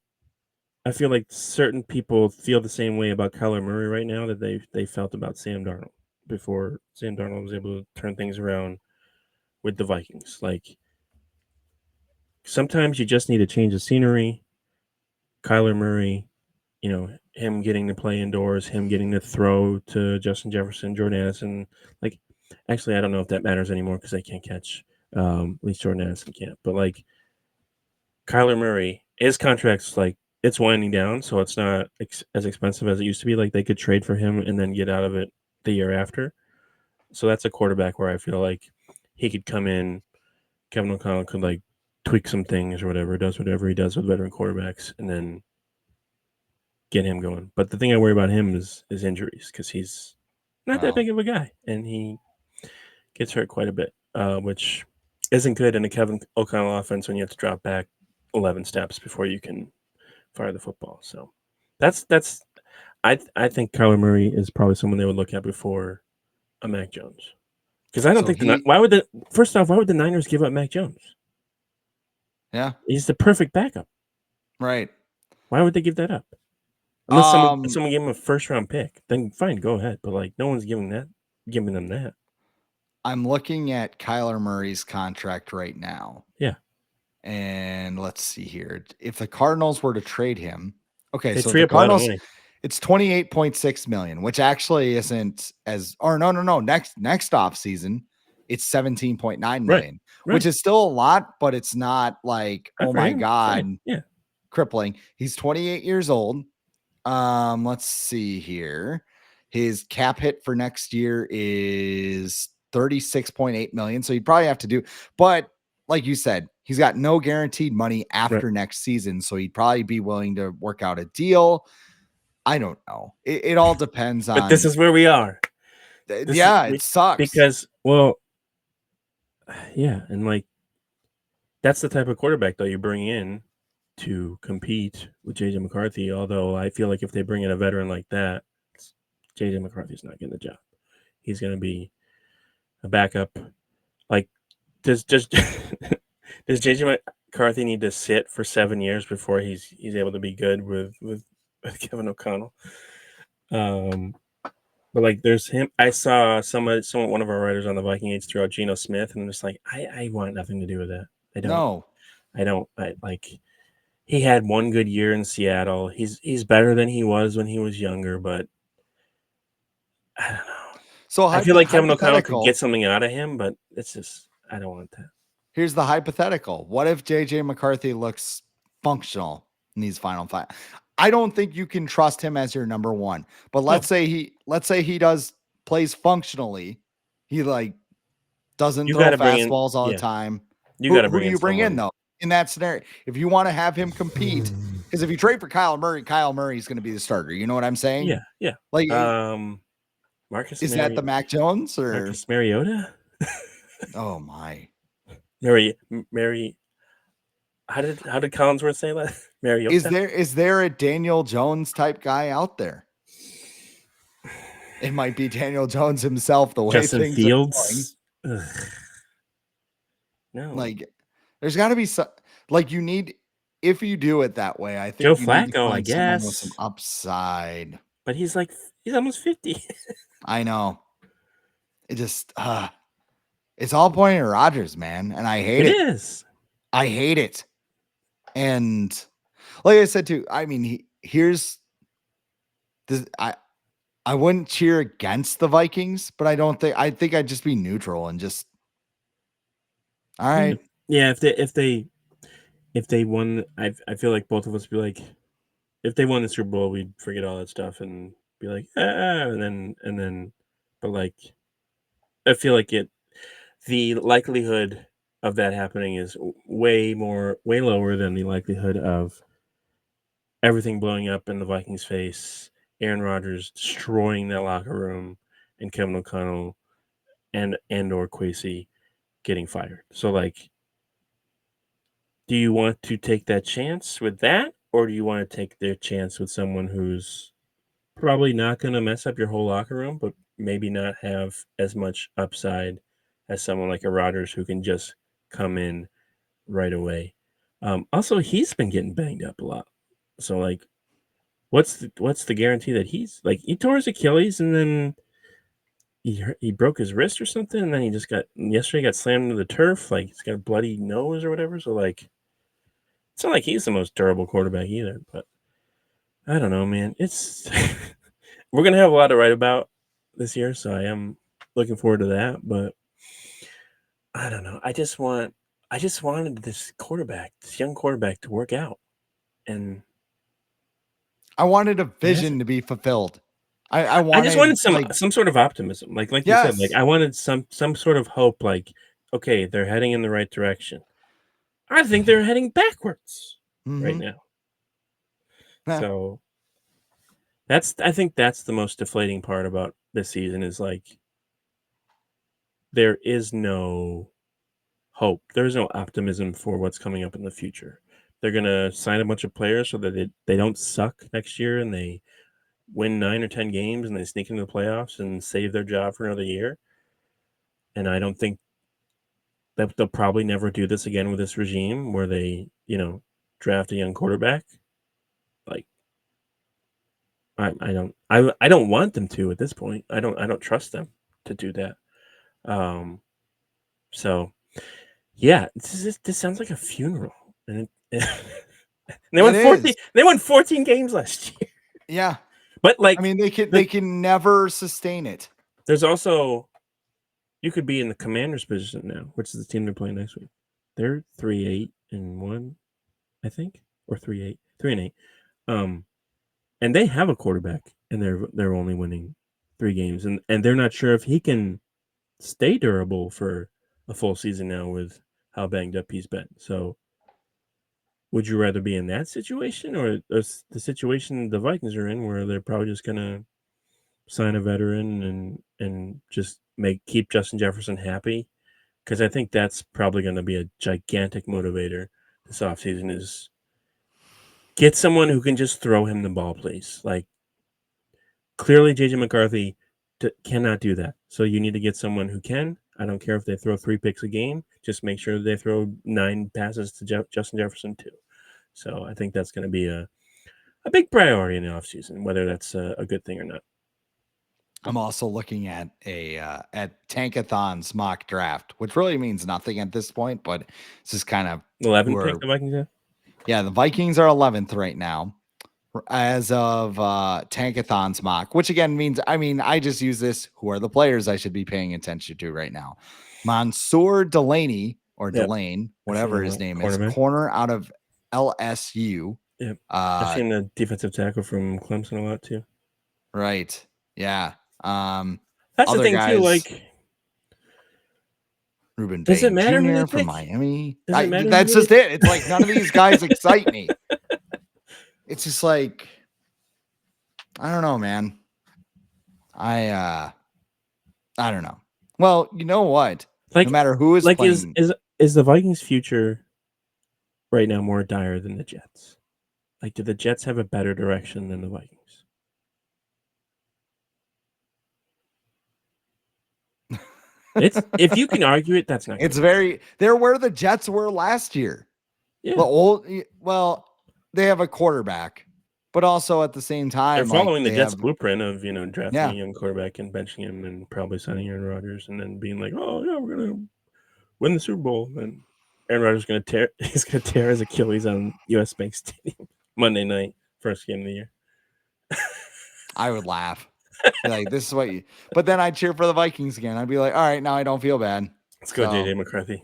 I feel like certain people feel the same way about Kyler Murray right now that they felt about Sam Darnold before Sam Darnold was able to turn things around with the Vikings. Like sometimes you just need a change of scenery. Kyler Murray, him getting to play indoors, him getting to throw to Justin Jefferson, Jordan Addison. Like, actually, I don't know if that matters anymore because they can't catch. At least Jordan Addison can't. But like Kyler Murray, his contract's like it's winding down, so it's not as expensive as it used to be. Like they could trade for him and then get out of it the year after. So that's a quarterback where I feel like he could come in. Kevin O'Connell could like tweak some things or whatever, does whatever he does with veteran quarterbacks, and then get him going. But the thing I worry about him is injuries because he's not that big of a guy and he gets hurt quite a bit, which isn't good in a Kevin O'Connell offense when you have to drop back 11 steps before you can fire the football. So that's I think Kyler Murray is probably someone they would look at before a Mac Jones because I don't so think why would the Niners give up Mac Jones? Yeah, he's the perfect backup. Right. Why would they give that up? Unless someone gave him a first round pick, then fine, go ahead. But like, no one's giving them that. I'm looking at Kyler Murray's contract right now. Yeah. And let's see here. If the Cardinals were to trade him, okay, They so free the up a lot of Cardinals, money. it's 28.6 million, which actually isn't as, or no. Next off season, it's 17.9 million, which is still a lot, but it's not like, Not oh for my him. God, Fine. Yeah. crippling. He's 28 years old. Let's see here. His cap hit for next year is 36.8 million. So you'd probably have to do, but like you said, he's got no guaranteed money after next season. So he'd probably be willing to work out a deal. I don't know. It all depends on. But this is where we are. It sucks. Because, well, yeah. And like, that's the type of quarterback, though, you bring in to compete with JJ McCarthy. Although I feel like if they bring in a veteran like that, JJ McCarthy's not getting the job. He's going to be a backup. Like, does JJ McCarthy need to sit for 7 years before he's able to be good with Kevin O'Connell? But like, there's him. I saw one of our writers on the Viking Age throw out Geno Smith, and I'm just like, I want nothing to do with that. I don't. No. I don't. I like. He had one good year in Seattle. He's better than he was when he was younger, but I don't know. So I feel like Kevin O'Connell could hypothetical. get something out of him, but it's just I don't want that. Here's the hypothetical. What if JJ McCarthy looks functional in these final five? I don't think you can trust him as your number one. But let's say he does plays functionally. He like doesn't You throw got to bring in, fastballs all the yeah. time. You got to Who bring do in you bring in someone. though in that scenario? If you want to have him compete, because if you trade for Kyle Murray is going to be the starter. You know what I'm saying? Yeah, yeah. Like, Marcus is that the Mac Jones or Marcus Mariota? oh my? Mary. How did Collinsworth say that? Mariota? Is there a Daniel Jones type guy out there? It might be Daniel Jones himself, the way Justin things are going. Fields? Ugh. No. Like, there's got to be some, like, you need, if you do it that way, I Joe think you need to Flacco, I find someone with some guess. upside. But he's almost 50. I know. It just, it's all pointing at Rodgers, man. And I hate It it. is. I hate it. And like I said, too, I mean, here's the, I wouldn't cheer against the Vikings, but I think I'd just be neutral and just, all right. Yeah, if they won, I feel like both of us would be like, if they won the Super Bowl, we'd forget all that stuff and be like, and then, but like, I feel like the likelihood of that happening is way lower than the likelihood of everything blowing up in the Vikings' face, Aaron Rodgers destroying that locker room, and Kevin O'Connell and or Kwesi getting fired. So like, do you want to take that chance with that, or do you want to take their chance with someone who's probably not going to mess up your whole locker room, but maybe not have as much upside as someone like a Rodgers who can just come in right away? Also, he's been getting banged up a lot. So like, what's the guarantee that he's like, he tore his Achilles and then he broke his wrist or something, and then he just got slammed into the turf, like he's got a bloody nose or whatever. So like, it's not like he's the most durable quarterback either. But I don't know, man. It's we're gonna have a lot to write about this year, so I am looking forward to that. But I don't know. I just wanted this young quarterback, to work out, and I wanted a vision to be fulfilled. I I just wanted wanted like, some sort of optimism, like you said. Like, yes. I wanted some sort of hope. Like, okay, they're heading in the right direction. I think they're heading backwards right Mm-hmm. now. So I think that's the most deflating part about this season is like, there is no hope. There's no optimism for what's coming up in the future. They're gonna sign a bunch of players so that they don't suck next year and they win 9 or 10 games and they sneak into the playoffs and save their job for another year. And I don't think that they'll probably never do this again with this regime where they, draft a young quarterback. Like, I don't want them to at this point. I don't trust them to do that. So yeah, this sounds like a funeral. And they won It 14. is. They won 14 games last year. Yeah. But like, I mean, they can never sustain it. there's also, you could be in the Commanders' position now, which is the team they're playing next week. They're 3-8-1, I think, or 3-8, 3-8. And they have a quarterback, and they're only winning 3 games, and they're not sure if he can stay durable for a full season now with how banged up he's been. So, would you rather be in that situation or the situation the Vikings are in, where they're probably just gonna sign a veteran and just keep Justin Jefferson happy? Because I think that's probably going to be a gigantic motivator this offseason, is get someone who can just throw him the ball, please. Like, clearly JJ McCarthy cannot do that. So you need to get someone who can. I don't care if they throw 3 picks a game. Just make sure they throw 9 passes to Justin Jefferson too. So I think that's going to be a big priority in the offseason, whether that's a good thing or not. I'm also looking at at Tankathon's mock draft, which really means nothing at this point, but it's just kind of 11 pick the Vikings have? Yeah, the Vikings are 11th right now as of Tankathon's mock, which again means, I just use this. Who are the players I should be paying attention to right now? Mansoor Delaney or Yep. Delane, whatever his name is, Cornerback. corner out of LSU. Yep. I've seen the defensive tackle from Clemson a lot too. Right. Yeah. That's the other thing too. guys, Like, Ruben does it Payne matter who they Jr. from pick? Miami. Does it matter That's who just it. It's like none of these guys excite me. It's just like, I don't know, man. I don't know. Well, you know what? Like, no matter who is like playing, is the Vikings' future right now more dire than the Jets? Like, do the Jets have a better direction than the Vikings? It's if you can argue it, that's not. It's very. They're where the Jets were last year. Yeah. Well, they have a quarterback, but also at the same time, they're following the Jets' have, blueprint of drafting a young quarterback and benching him and probably signing Aaron Rodgers and then being like, oh yeah, we're gonna win the Super Bowl. And Aaron Rodgers is gonna tear. He's gonna tear his Achilles on U.S. Bank Stadium Monday night, first game of the year. I would laugh. Like, this is what you. But then I'd cheer for the Vikings again. I'd be like, all right, now I don't feel bad. Let's go, JJ McCarthy.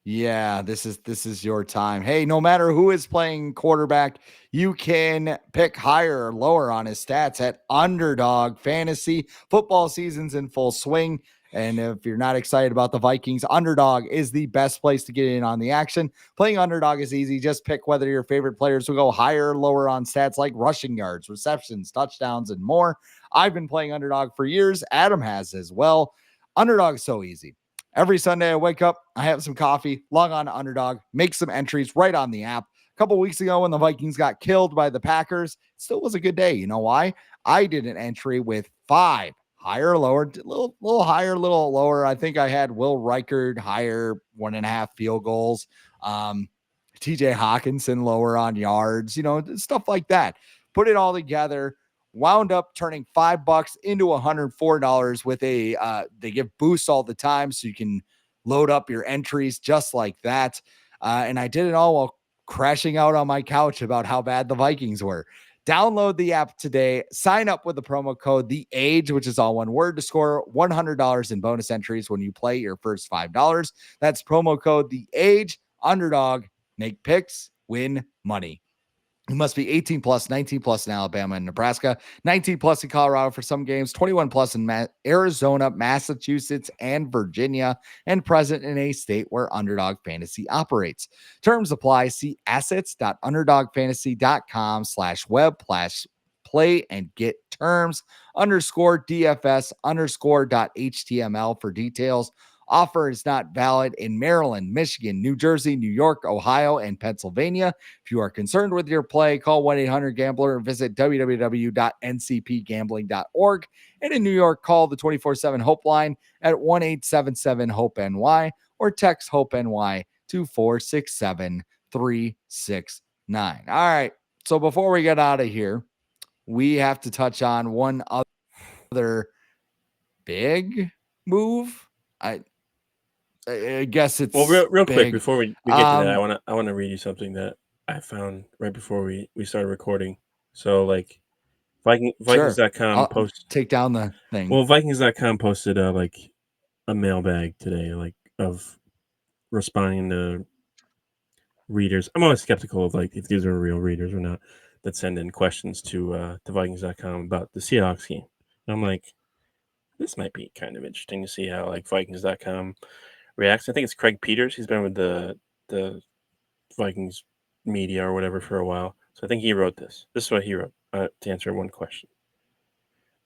Yeah, this is your time. Hey, no matter who is playing quarterback, you can pick higher or lower on his stats at Underdog Fantasy. Football season's in full swing. And if you're not excited about the Vikings, Underdog is the best place to get in on the action. Playing Underdog is easy. Just pick whether your favorite players will go higher or lower on stats like rushing yards, receptions, touchdowns, and more. I've been playing Underdog for years. Adam has as well. Underdog's so easy. Every Sunday I wake up, I have some coffee, log on to Underdog, make some entries right on the app. A couple weeks ago when the Vikings got killed by the Packers, it still was a good day. You know why? I did an entry with 5 higher, lower, little higher, little lower. I think I had Will Reichard higher, 1.5 field goals. TJ Hawkinson lower on yards, stuff like that. Put it all together. Wound up turning $5 into $104 with they give boosts all the time, so you can load up your entries just like that. And I did it all while crashing out on my couch about how bad the Vikings were. Download the app today. Sign up with the promo code The Age, which is all one word, to score $100 in bonus entries when you play your first $5. That's promo code The Age. Underdog. Make picks, win money. You must be 18 plus, 19 plus in Alabama and Nebraska, 19 plus in Colorado for some games, 21 plus in Arizona, Massachusetts, and Virginia, and present in a state where Underdog Fantasy operates. Terms apply. See assets.underdogfantasy.com/web/play and get terms _DFS_.html for details. Offer is not valid in Maryland, Michigan, New Jersey, New York, Ohio, and Pennsylvania. If you are concerned with your play, call 1-800-GAMBLER or visit www.ncpgambling.org. And in New York, call the 24/7 Hope line at 1-877-HOPE-NY or text HOPE-NY to 467-369. All right. So before we get out of here, we have to touch on one other big move. I guess it's real big. quick before we get to that. I want to read you something that I found right before we started recording. So like Vikings.com post take down the thing. Well, Vikings.com posted like a mailbag today, like of responding to readers. I'm always skeptical of like if these are real readers or not that send in questions to Vikings.com about the Seahawks game. And I'm like, this might be kind of interesting to see how like Vikings.com reacts. I think it's Craig Peters. He's been with the Vikings media or whatever for a while. So I think he wrote this. This is what he wrote to answer one question.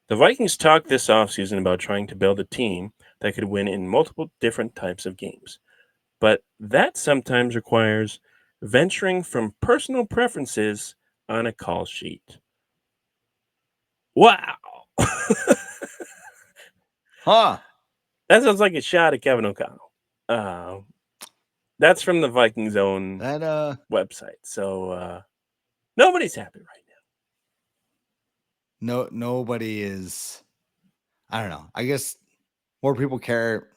The Vikings talked this offseason about trying to build a team that could win in multiple different types of games. But that sometimes requires venturing from personal preferences on a call sheet. Wow. Huh. That sounds like a shot at Kevin O'Connell. That's from the Vikings' own website. So nobody's happy right now. Nobody is. I don't know. I guess more people care.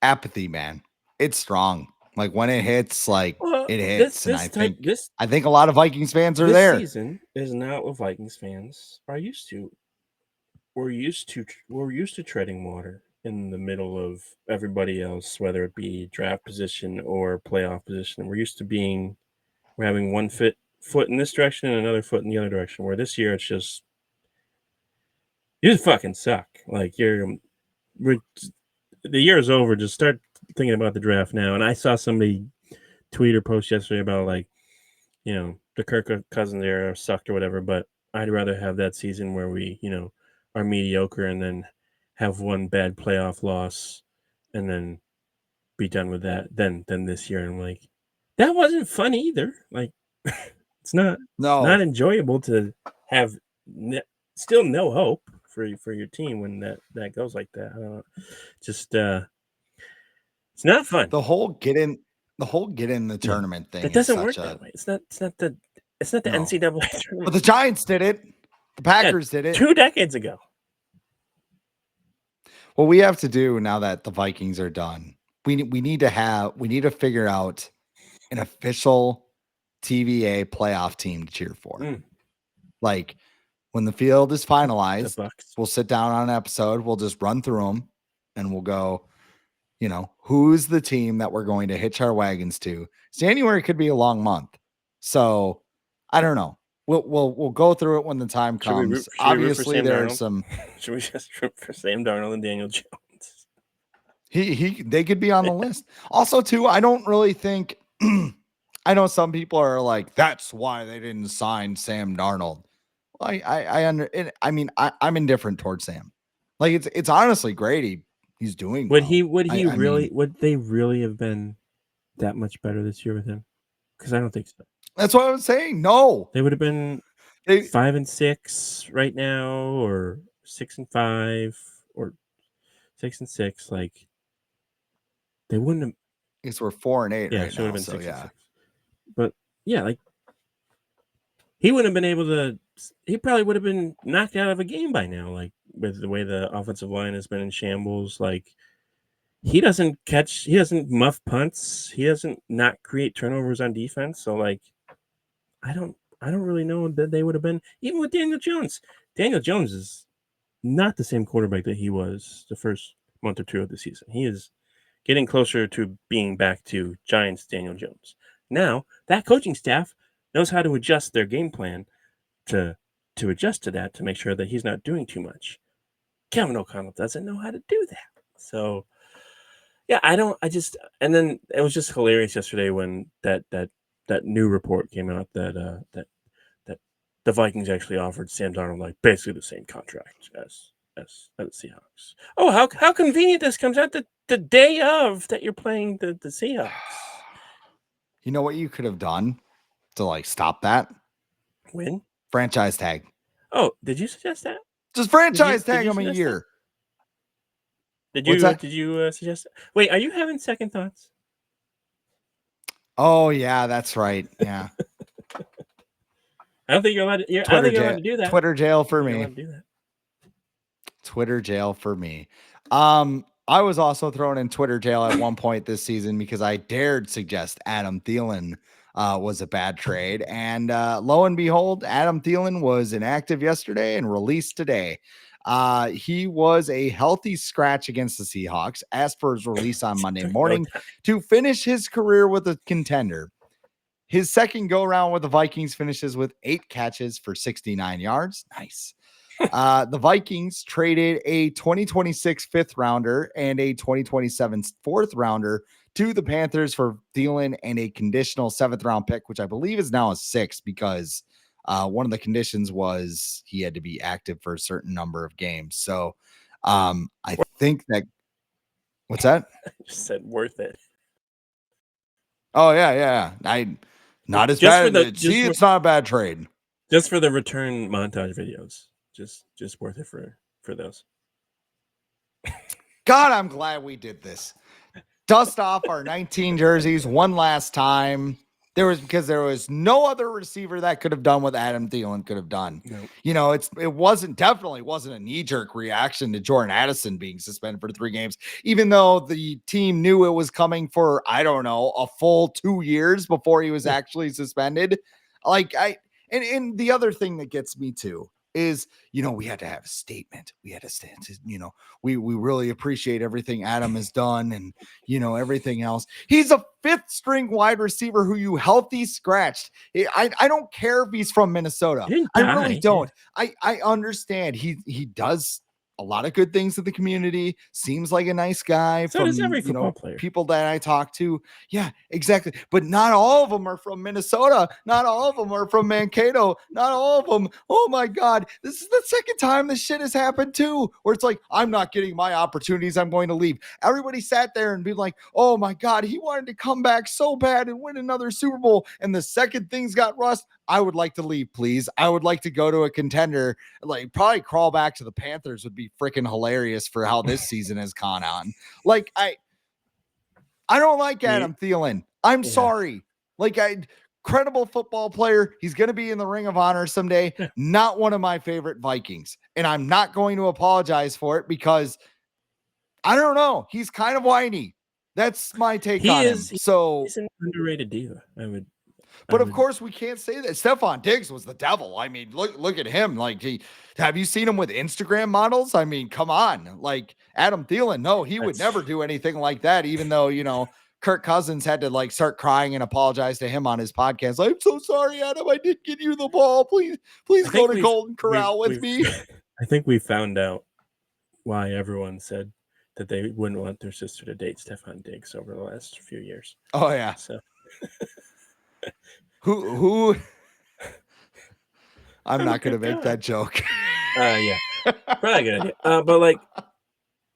Apathy, man. It's strong. Like when it hits, like Well, it this hits. And this type this I think a lot of Vikings fans are this there. season is not what Vikings fans are used to. We're used to treading water in the middle of everybody else, whether it be draft position or playoff position. We're having one foot in this direction and another foot in the other direction. Where this year it's just you just fucking suck. Like the year is over. Just start thinking about the draft now. And I saw somebody tweet or post yesterday about like, the Kirk Cousins era sucked or whatever, but I'd rather have that season where we, are mediocre and then have one bad playoff loss and then be done with that than this year. And I'm like, that wasn't fun either. Like, it's not enjoyable to have still no hope for your team when that goes like that. I don't know. Just it's not fun. The whole get in the tournament thing That is doesn't work such that way. It's not the NCAA tournament. But the Giants did it. The Packers did it 2 decades ago. What we have to do now that the Vikings are done, we need to figure out an official TVA playoff team to cheer for. Like when the field is finalized, The Bucks. we'll sit down on an episode. We'll just run through them, and we'll go. Who's the team that we're going to hitch our wagons to? January could be a long month, so I don't know. We'll go through it when the time comes. Obviously, there's some. Should we just root for Sam Darnold and Daniel Jones? They could be on the list. Also, too, I don't really think. I know some people are like, that's why they didn't sign Sam Darnold. I'm indifferent towards Sam. Like it's honestly great. He's doing. Would they really have been that much better this year with him? Because I don't think so. That's what I was saying. No, they would have been 5-6 right now, or 6-5, or 6-6. Like they wouldn't have. I guess we're 4-8 Yeah, right so it would now. have been 6-6. Yeah. But yeah, like he wouldn't have been able to. He probably would have been knocked out of a game by now. Like with the way the offensive line has been in shambles. Like he doesn't muff punts. He doesn't not create turnovers on defense. So like, I don't really know that they would have been, even with Daniel Jones. Daniel Jones is not the same quarterback that he was the first month or two of the season. He is getting closer to being back to Giants Daniel Jones. Now, that coaching staff knows how to adjust their game plan to adjust to that, to make sure that he's not doing too much. Kevin O'Connell doesn't know how to do that. So, yeah, and then it was just hilarious yesterday when that new report came out that the Vikings actually offered Sam Darnold like basically the same contract as the Seahawks. Oh, how convenient this comes out the day of that you're playing the Seahawks. You know what you could have done to like stop that? Win? Franchise tag. Oh, did you suggest that? Just franchise tag him a year. Did you suggest that? Wait, are you having second thoughts? Oh yeah, that's right. Yeah. I don't think you're allowed to. I don't think you're allowed to do that. Twitter jail for me. Twitter jail for me. I was also thrown in Twitter jail at one point this season because I dared suggest Adam Thielen was a bad trade. And lo and behold, Adam Thielen was inactive yesterday and released today. He was a healthy scratch against the Seahawks, asked for his release on Monday morning to finish his career with a contender. His second go-round with the Vikings finishes with 8 catches for 69 yards. Nice. The Vikings traded a 2026 fifth rounder and a 2027 fourth rounder to the Panthers for Thielen and a conditional 7th round pick, which I believe is now a 6th because one of the conditions was he had to be active for a certain number of games. So I think that what's that? I just said worth it. Oh yeah. Not as bad. It's not a bad trade. Just for the return montage videos. Just worth it for those. God, I'm glad we did this. Dust off our 19 jerseys one last time. Because there was no other receiver that could have done what Adam Thielen could have done. No. It definitely wasn't a knee-jerk reaction to Jordan Addison being suspended for 3 games, even though the team knew it was coming for, I don't know, a full 2 years before he was actually suspended. And the other thing that gets me too is, we had to have a statement. We had to stand, we really appreciate everything Adam has done and, everything else. He's a 5th string wide receiver who you healthy scratched. I don't care if he's from Minnesota. I really don't. Yeah. I understand he does a lot of good things in the community. Seems like a nice guy. So does every football player. People that I talk to. Yeah, exactly. But not all of them are from Minnesota. Not all of them are from Mankato. Not all of them. Oh my God. This is the second time this shit has happened too, where it's like, I'm not getting my opportunities. I'm going to leave. Everybody sat there and be like, oh my God, he wanted to come back so bad and win another Super Bowl. And the second things got rust, I would like to leave, please. I would like to go to a contender. Like, probably crawl back to the Panthers would be freaking hilarious for how this season has gone on. Like, I don't like Adam Thielen. I'm sorry. Like, credible football player. He's going to be in the Ring of Honor someday. Yeah. Not one of my favorite Vikings. And I'm not going to apologize for it because I don't know. He's kind of whiny. That's my take on him. So he's an underrated diva. But of course, we can't say that. Stephon Diggs was the devil. I mean, look at him. Like, have you seen him with Instagram models? I mean, come on. Like, Adam Thielen, no, he would never do anything like that, even though, Kirk Cousins had to start crying and apologize to him on his podcast. I'm so sorry, Adam. I did get you the ball. Please go to Golden Corral with me. I think we found out why everyone said that they wouldn't want their sister to date Stephon Diggs over the last few years. Oh, yeah. So who I'm not going to make that joke. Yeah. Probably a good idea. But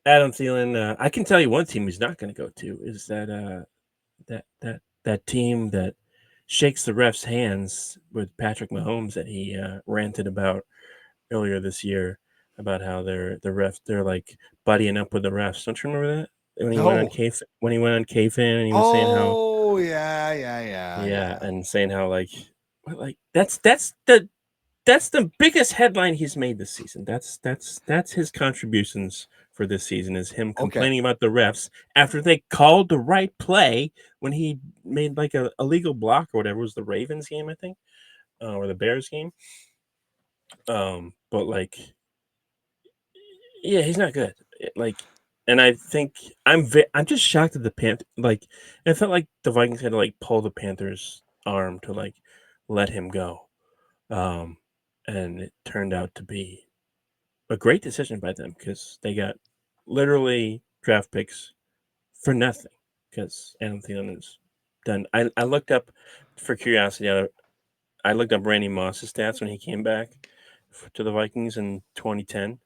Adam Thielen, I can tell you one team he's not going to go to is that team that shakes the refs' hands with Patrick Mahomes that he ranted about earlier this year about how they're like buddying up with the refs. Don't you remember that? When he went on KFan and he was saying how yeah, and saying how that's the biggest headline he's made this season. That's his contributions for this season is him complaining about the refs after they called the right play when he made a illegal block or whatever. It was the Ravens game, I think, or the Bears game. But yeah, he's not good. And I think I'm just shocked at the Panthers. It felt like the Vikings had to pull the Panthers' arm to let him go, and it turned out to be a great decision by them because they got literally draft picks for nothing because Adam Thielen is done. I looked up for curiosity. I looked up Randy Moss's stats when he came back to the Vikings in 2010.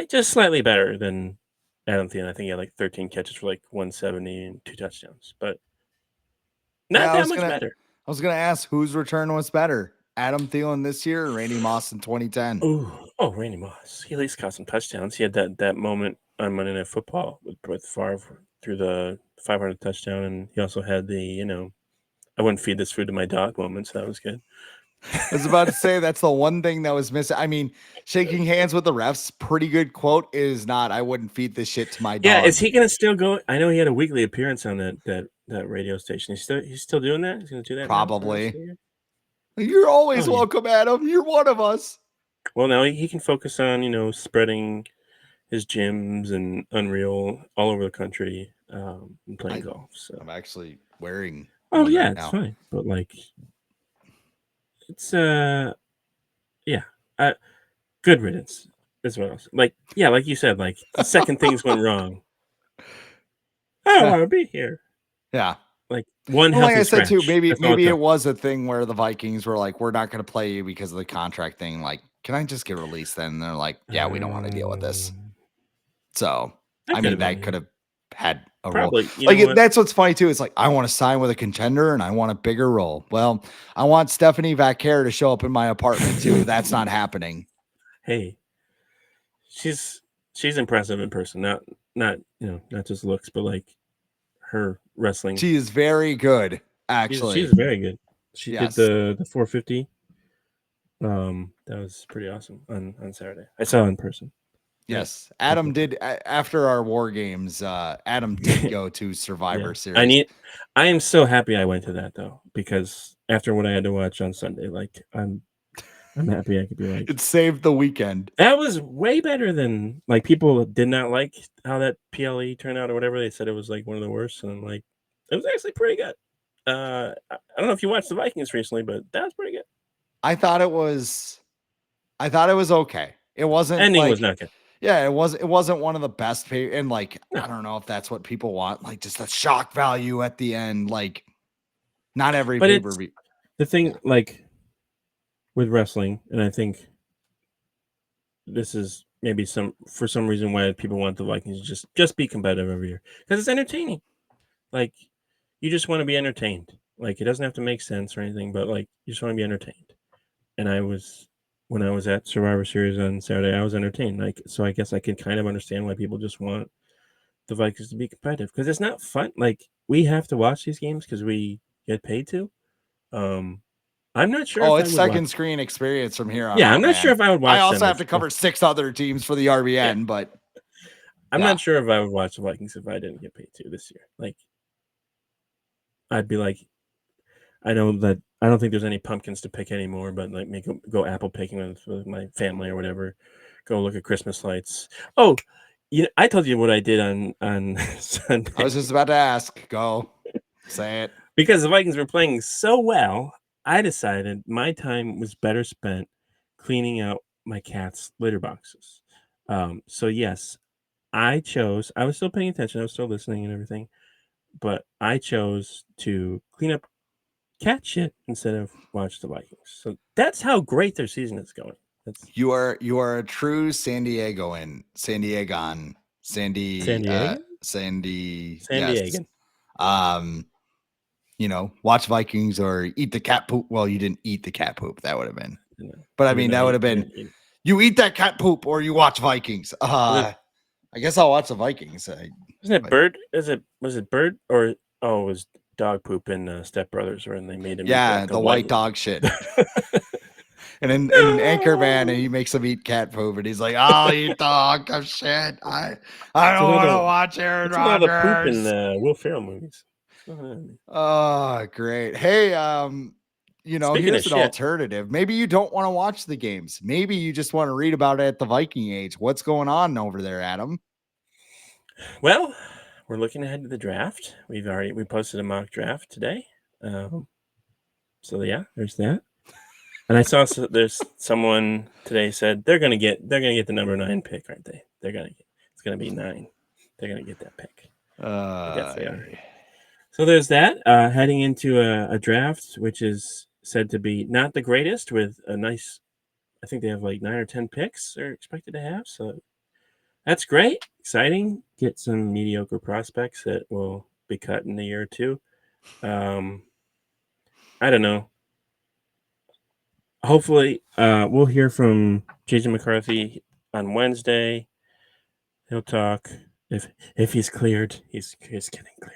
Just slightly better than Adam Thielen. I think he had 13 catches for 170 and 2 touchdowns, but not that much better. I was going to ask whose return was better, Adam Thielen this year or Randy Moss in 2010? Oh, Randy Moss. He at least caught some touchdowns. He had that moment on Monday Night Football with Favre through the 500 touchdown, and he also had the I wouldn't feed this food to my dog moment, so that was good. I was about to say that's the one thing that was missing. I mean, shaking hands with the refs, pretty good quote is not, I wouldn't feed this shit to my dog. Yeah, is he going to still go? I know he had a weekly appearance on that radio station. He's still doing that? He's going to do that? Probably. You're always welcome, Adam. You're one of us. Well, now he can focus on, spreading his gyms and Unreal all over the country and playing golf. So I'm actually wearing yeah, it's fine. But it's yeah. Good riddance is what else. Like you said, the second things went wrong. I don't want to be here. Yeah. One healthy I scratch. said too, maybe it was a thing where the Vikings were like, we're not going to play you because of the contract thing. Can I just get released then? And they're like, yeah, we don't want to deal with this. So, that could have had a role. That's what's funny too. It's I want to sign with a contender and I want a bigger role. Well, I want Stephanie Vaquer to show up in my apartment too. That's not happening. Hey, she's impressive in person. Not just looks, but her wrestling. She is very good. actually. She's very good. She did Yes. the 450. That was pretty awesome on Saturday. I saw her in person. Yes. Adam did after our war games, Adam did go to Survivor Series. I am so happy I went to that though, because after what I had to watch on Sunday, like I'm happy I could be like, It saved the weekend. that was way better than, like, people did not like how that PLE turned out or whatever. They said it was like one of the worst, and I'm like, it was actually pretty good. I don't know if you watched the Vikings recently, but that was pretty good. I thought it was okay. It wasn't Ending like, was not good. yeah, it wasn't one of the best and like, No. I don't know if that's what people want, like just a shock value at the end. Like, not every But it's pay-per-view. the thing, like with wrestling, and I think this is maybe for some reason why people want the Vikings to just be competitive every year, because it's entertaining. Like, you just want to be entertained. Like, it doesn't have to make sense or anything, but like, you just want to be entertained. And when I was at Survivor Series on Saturday, I was entertained. Like, so I guess I can kind of understand why people just want the Vikings to be competitive, because it's not fun. Like, we have to watch these games because we get paid to. I'm not sure Oh, if I it's would second watch. screen experience from here on Yeah, out, I'm not sure man. if I would I watch also them have to cover 6 other teams for the RBN, but I'm yeah. not sure if I would watch the Vikings if I didn't get paid to this year. Like, I'd be like, I know that I don't think there's any pumpkins to pick anymore, but like, go apple picking with my family or whatever. Go look at Christmas lights. Oh, I told you what I did on Sunday. I was just about to ask. Go. Say it. Because the Vikings were playing so well, I decided my time was better spent cleaning out my cat's litter boxes. So yes, I was still paying attention, I was still listening and everything, but I chose to clean up cat shit instead of watch the Vikings. So that's how great their season is going. You are a true San Diegoan. San Diegon. San Diego? San Yes. Diego. Watch Vikings or eat the cat poop. Well, you didn't eat the cat poop. That would have been. No, But I mean, that would have been, you eat that cat poop or you watch Vikings. I guess I'll watch the Vikings. Isn't it Bird? Was it Bird or it was dog poop in Step Brothers, when they made him eat the white dog shit. And in Anchorman, and he makes him eat cat poop, and he's like, "I'll eat dog of shit. I don't want to watch Aaron Rodgers." All the poop in the Will Ferrell movies. Oh, great. Hey, here's an alternative. Maybe you don't want to watch the games. Maybe you just want to read about it at the Viking Age. What's going on over there, Adam? Well, we're looking ahead to the draft. We posted a mock draft today. So yeah, there's that. And I saw there's someone today said they're gonna get the number 9 pick, aren't they? It's gonna be 9. They're gonna get that pick. I guess they are. So there's that. Heading into a draft, which is said to be not the greatest, with a nice, I think they have like 9 or 10 picks they're expected to have. So that's great, exciting. Get some mediocre prospects that will be cut in a year or two. I don't know. Hopefully, we'll hear from JJ McCarthy on Wednesday. He'll talk if he's cleared. He's getting cleared.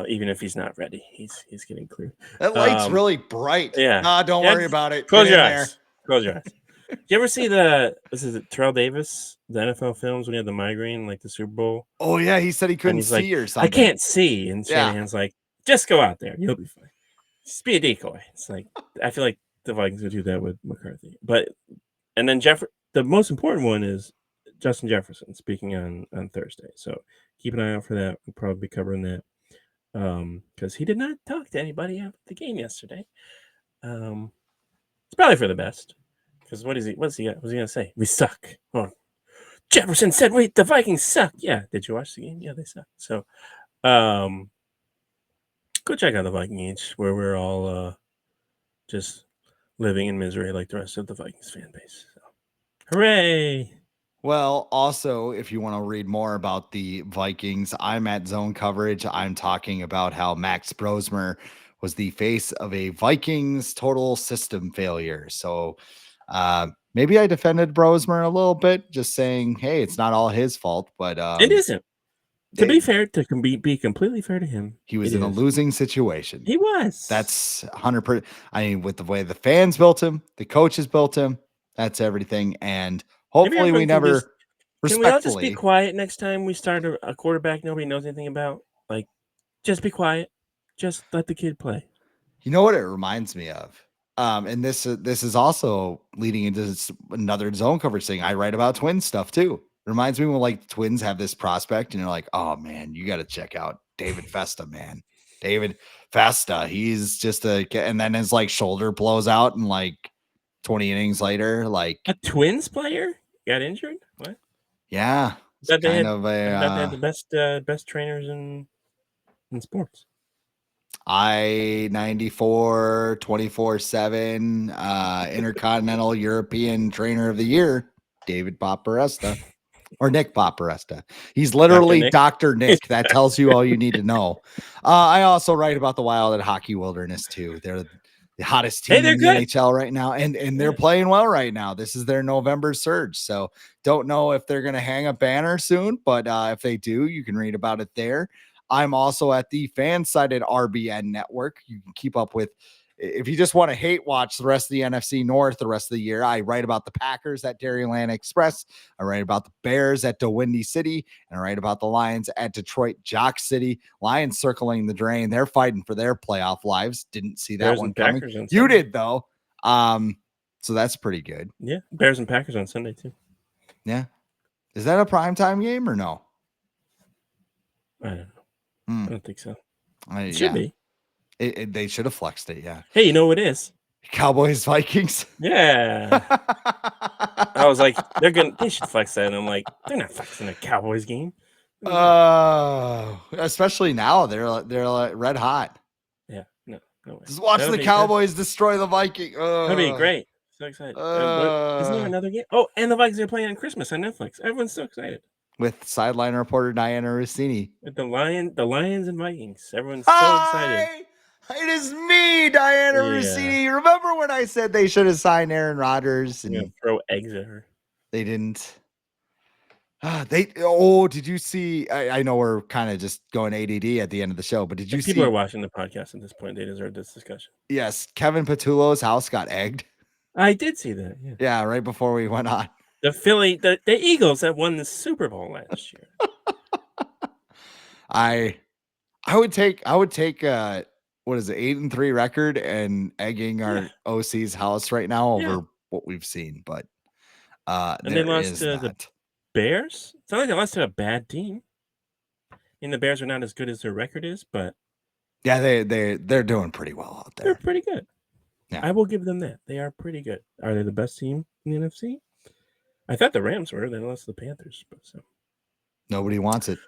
Even if he's not ready, he's getting cleared. That light's really bright. Yeah. Don't worry about it. Close your eyes. Close your eyes. Do you ever see Terrell Davis, the NFL films, when he had the migraine, like the Super Bowl? Oh yeah, he said he couldn't see or something. I can't see, and Shanahan's like, just go out there, you'll be fine. Just be a decoy. It's like, I feel like the Vikings would do that with McCarthy. And then the most important one is Justin Jefferson speaking on Thursday. So keep an eye out for that. We'll probably be covering that because he did not talk to anybody after the game yesterday. It's probably for the best, because what's he gonna say? We suck. Oh, Jefferson said, "Wait, the Vikings suck." Yeah, did you watch the game? Yeah, they suck. So, go check out the Viking Age, where we're all just living in misery like the rest of the Vikings fan base. So, hooray! Well, also, if you want to read more about the Vikings, I'm at Zone Coverage. I'm talking about how Max Brosmer was the face of a Vikings total system failure. So maybe I defended Brosmer a little bit, just saying, hey, it's not all his fault, but it isn't. To be fair, be completely fair to him, he was in a losing situation. He was. That's 100%. I mean, with the way the fans built him, the coaches built him, that's everything. And hopefully we never can we all just be quiet next time we start a quarterback nobody knows anything about? Like, just be quiet. Just let the kid play. You know what it reminds me of? And this is also leading into another zone coverage thing. I write about Twins stuff too. It reminds me when like the Twins have this prospect and you're like, oh man, you got to check out David Festa, man. David Festa. He's just and then his like shoulder blows out and like 20 innings later, like a Twins player got injured. What? Yeah, I thought they had the best trainers in sports. I-94 24/7 Intercontinental European Trainer of the Year, David Paparesta. Or Nick Paparesta. He's literally Dr. Nick. That tells you all you need to know. I also write about the Wild at Hockey Wilderness too. They're the hottest team in the NHL right now, and they're playing well right now. This is their November surge. So don't know if they're going to hang a banner soon, but if they do, you can read about it there. I'm also at the FanSided RBN network. You can keep up with, if you just want to hate watch the rest of the NFC North the rest of the year. I write about the Packers at Dairyland Express. I write about the Bears at DeWindy City, and I write about the Lions at Detroit Jock City. Lions circling the drain. They're fighting for their playoff lives. Didn't see that one coming. You did though. So that's pretty good. Yeah. Bears and Packers on Sunday too. Yeah. Is that a primetime game or no? I don't know. I don't think so. It should be. They should have flexed it, yeah. Hey, you know what it is? Cowboys, Vikings. Yeah. I was like, they should flex that. And I'm like, they're not flexing a Cowboys game. Especially now. They're like red hot. Yeah, no way. Just watch the Cowboys destroy the Vikings. That'd be great. So excited. Isn't there another game? Oh, and the Vikings are playing on Christmas on Netflix. Everyone's so excited. With sideline reporter Diana Rossini. With the Lions and Vikings. Everyone's so excited. It is me, Diana Rossini. Remember when I said they should have signed Aaron Rodgers and throw eggs at her? They didn't. Did you see? I know we're kind of just going ADD at the end of the show, but did you see? People are watching the podcast at this point. They deserve this discussion. Yes, Kevin Patullo's house got egged. I did see that. Yeah, right before we went on. The Eagles that won the Super Bowl last year. I would take what is it, 8-3 record and egging our OC's house right now over what we've seen, but and they lost to the Bears. It's not like they lost to a bad team. I mean, the Bears are not as good as their record is, but yeah, they're doing pretty well out there. They're pretty good. Yeah, I will give them that. They are pretty good. Are they the best team in the NFC? I thought the Rams were. They lost to the Panthers, but so nobody wants it.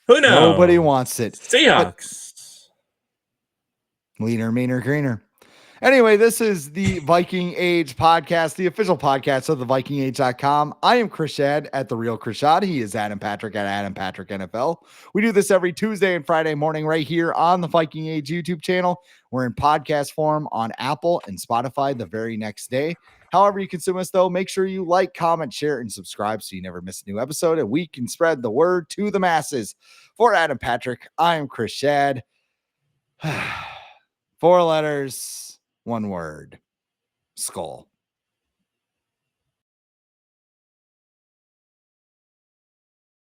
Who knows? Nobody wants it. Seahawks. Leaner, meaner, greener. Anyway, this is the Viking Age podcast, the official podcast of the VikingAge.com. I am Chris Schad at The Real Chris Schad. He is Adam Patrick at Adam Patrick NFL. We do this every Tuesday and Friday morning right here on the Viking Age YouTube channel. We're in podcast form on Apple and Spotify the very next day. However you consume us, though, make sure you like, comment, share, and subscribe so you never miss a new episode, and we can spread the word to the masses. For Adam Patrick, I am Chris Schad. 4 letters, 1 word. Skull.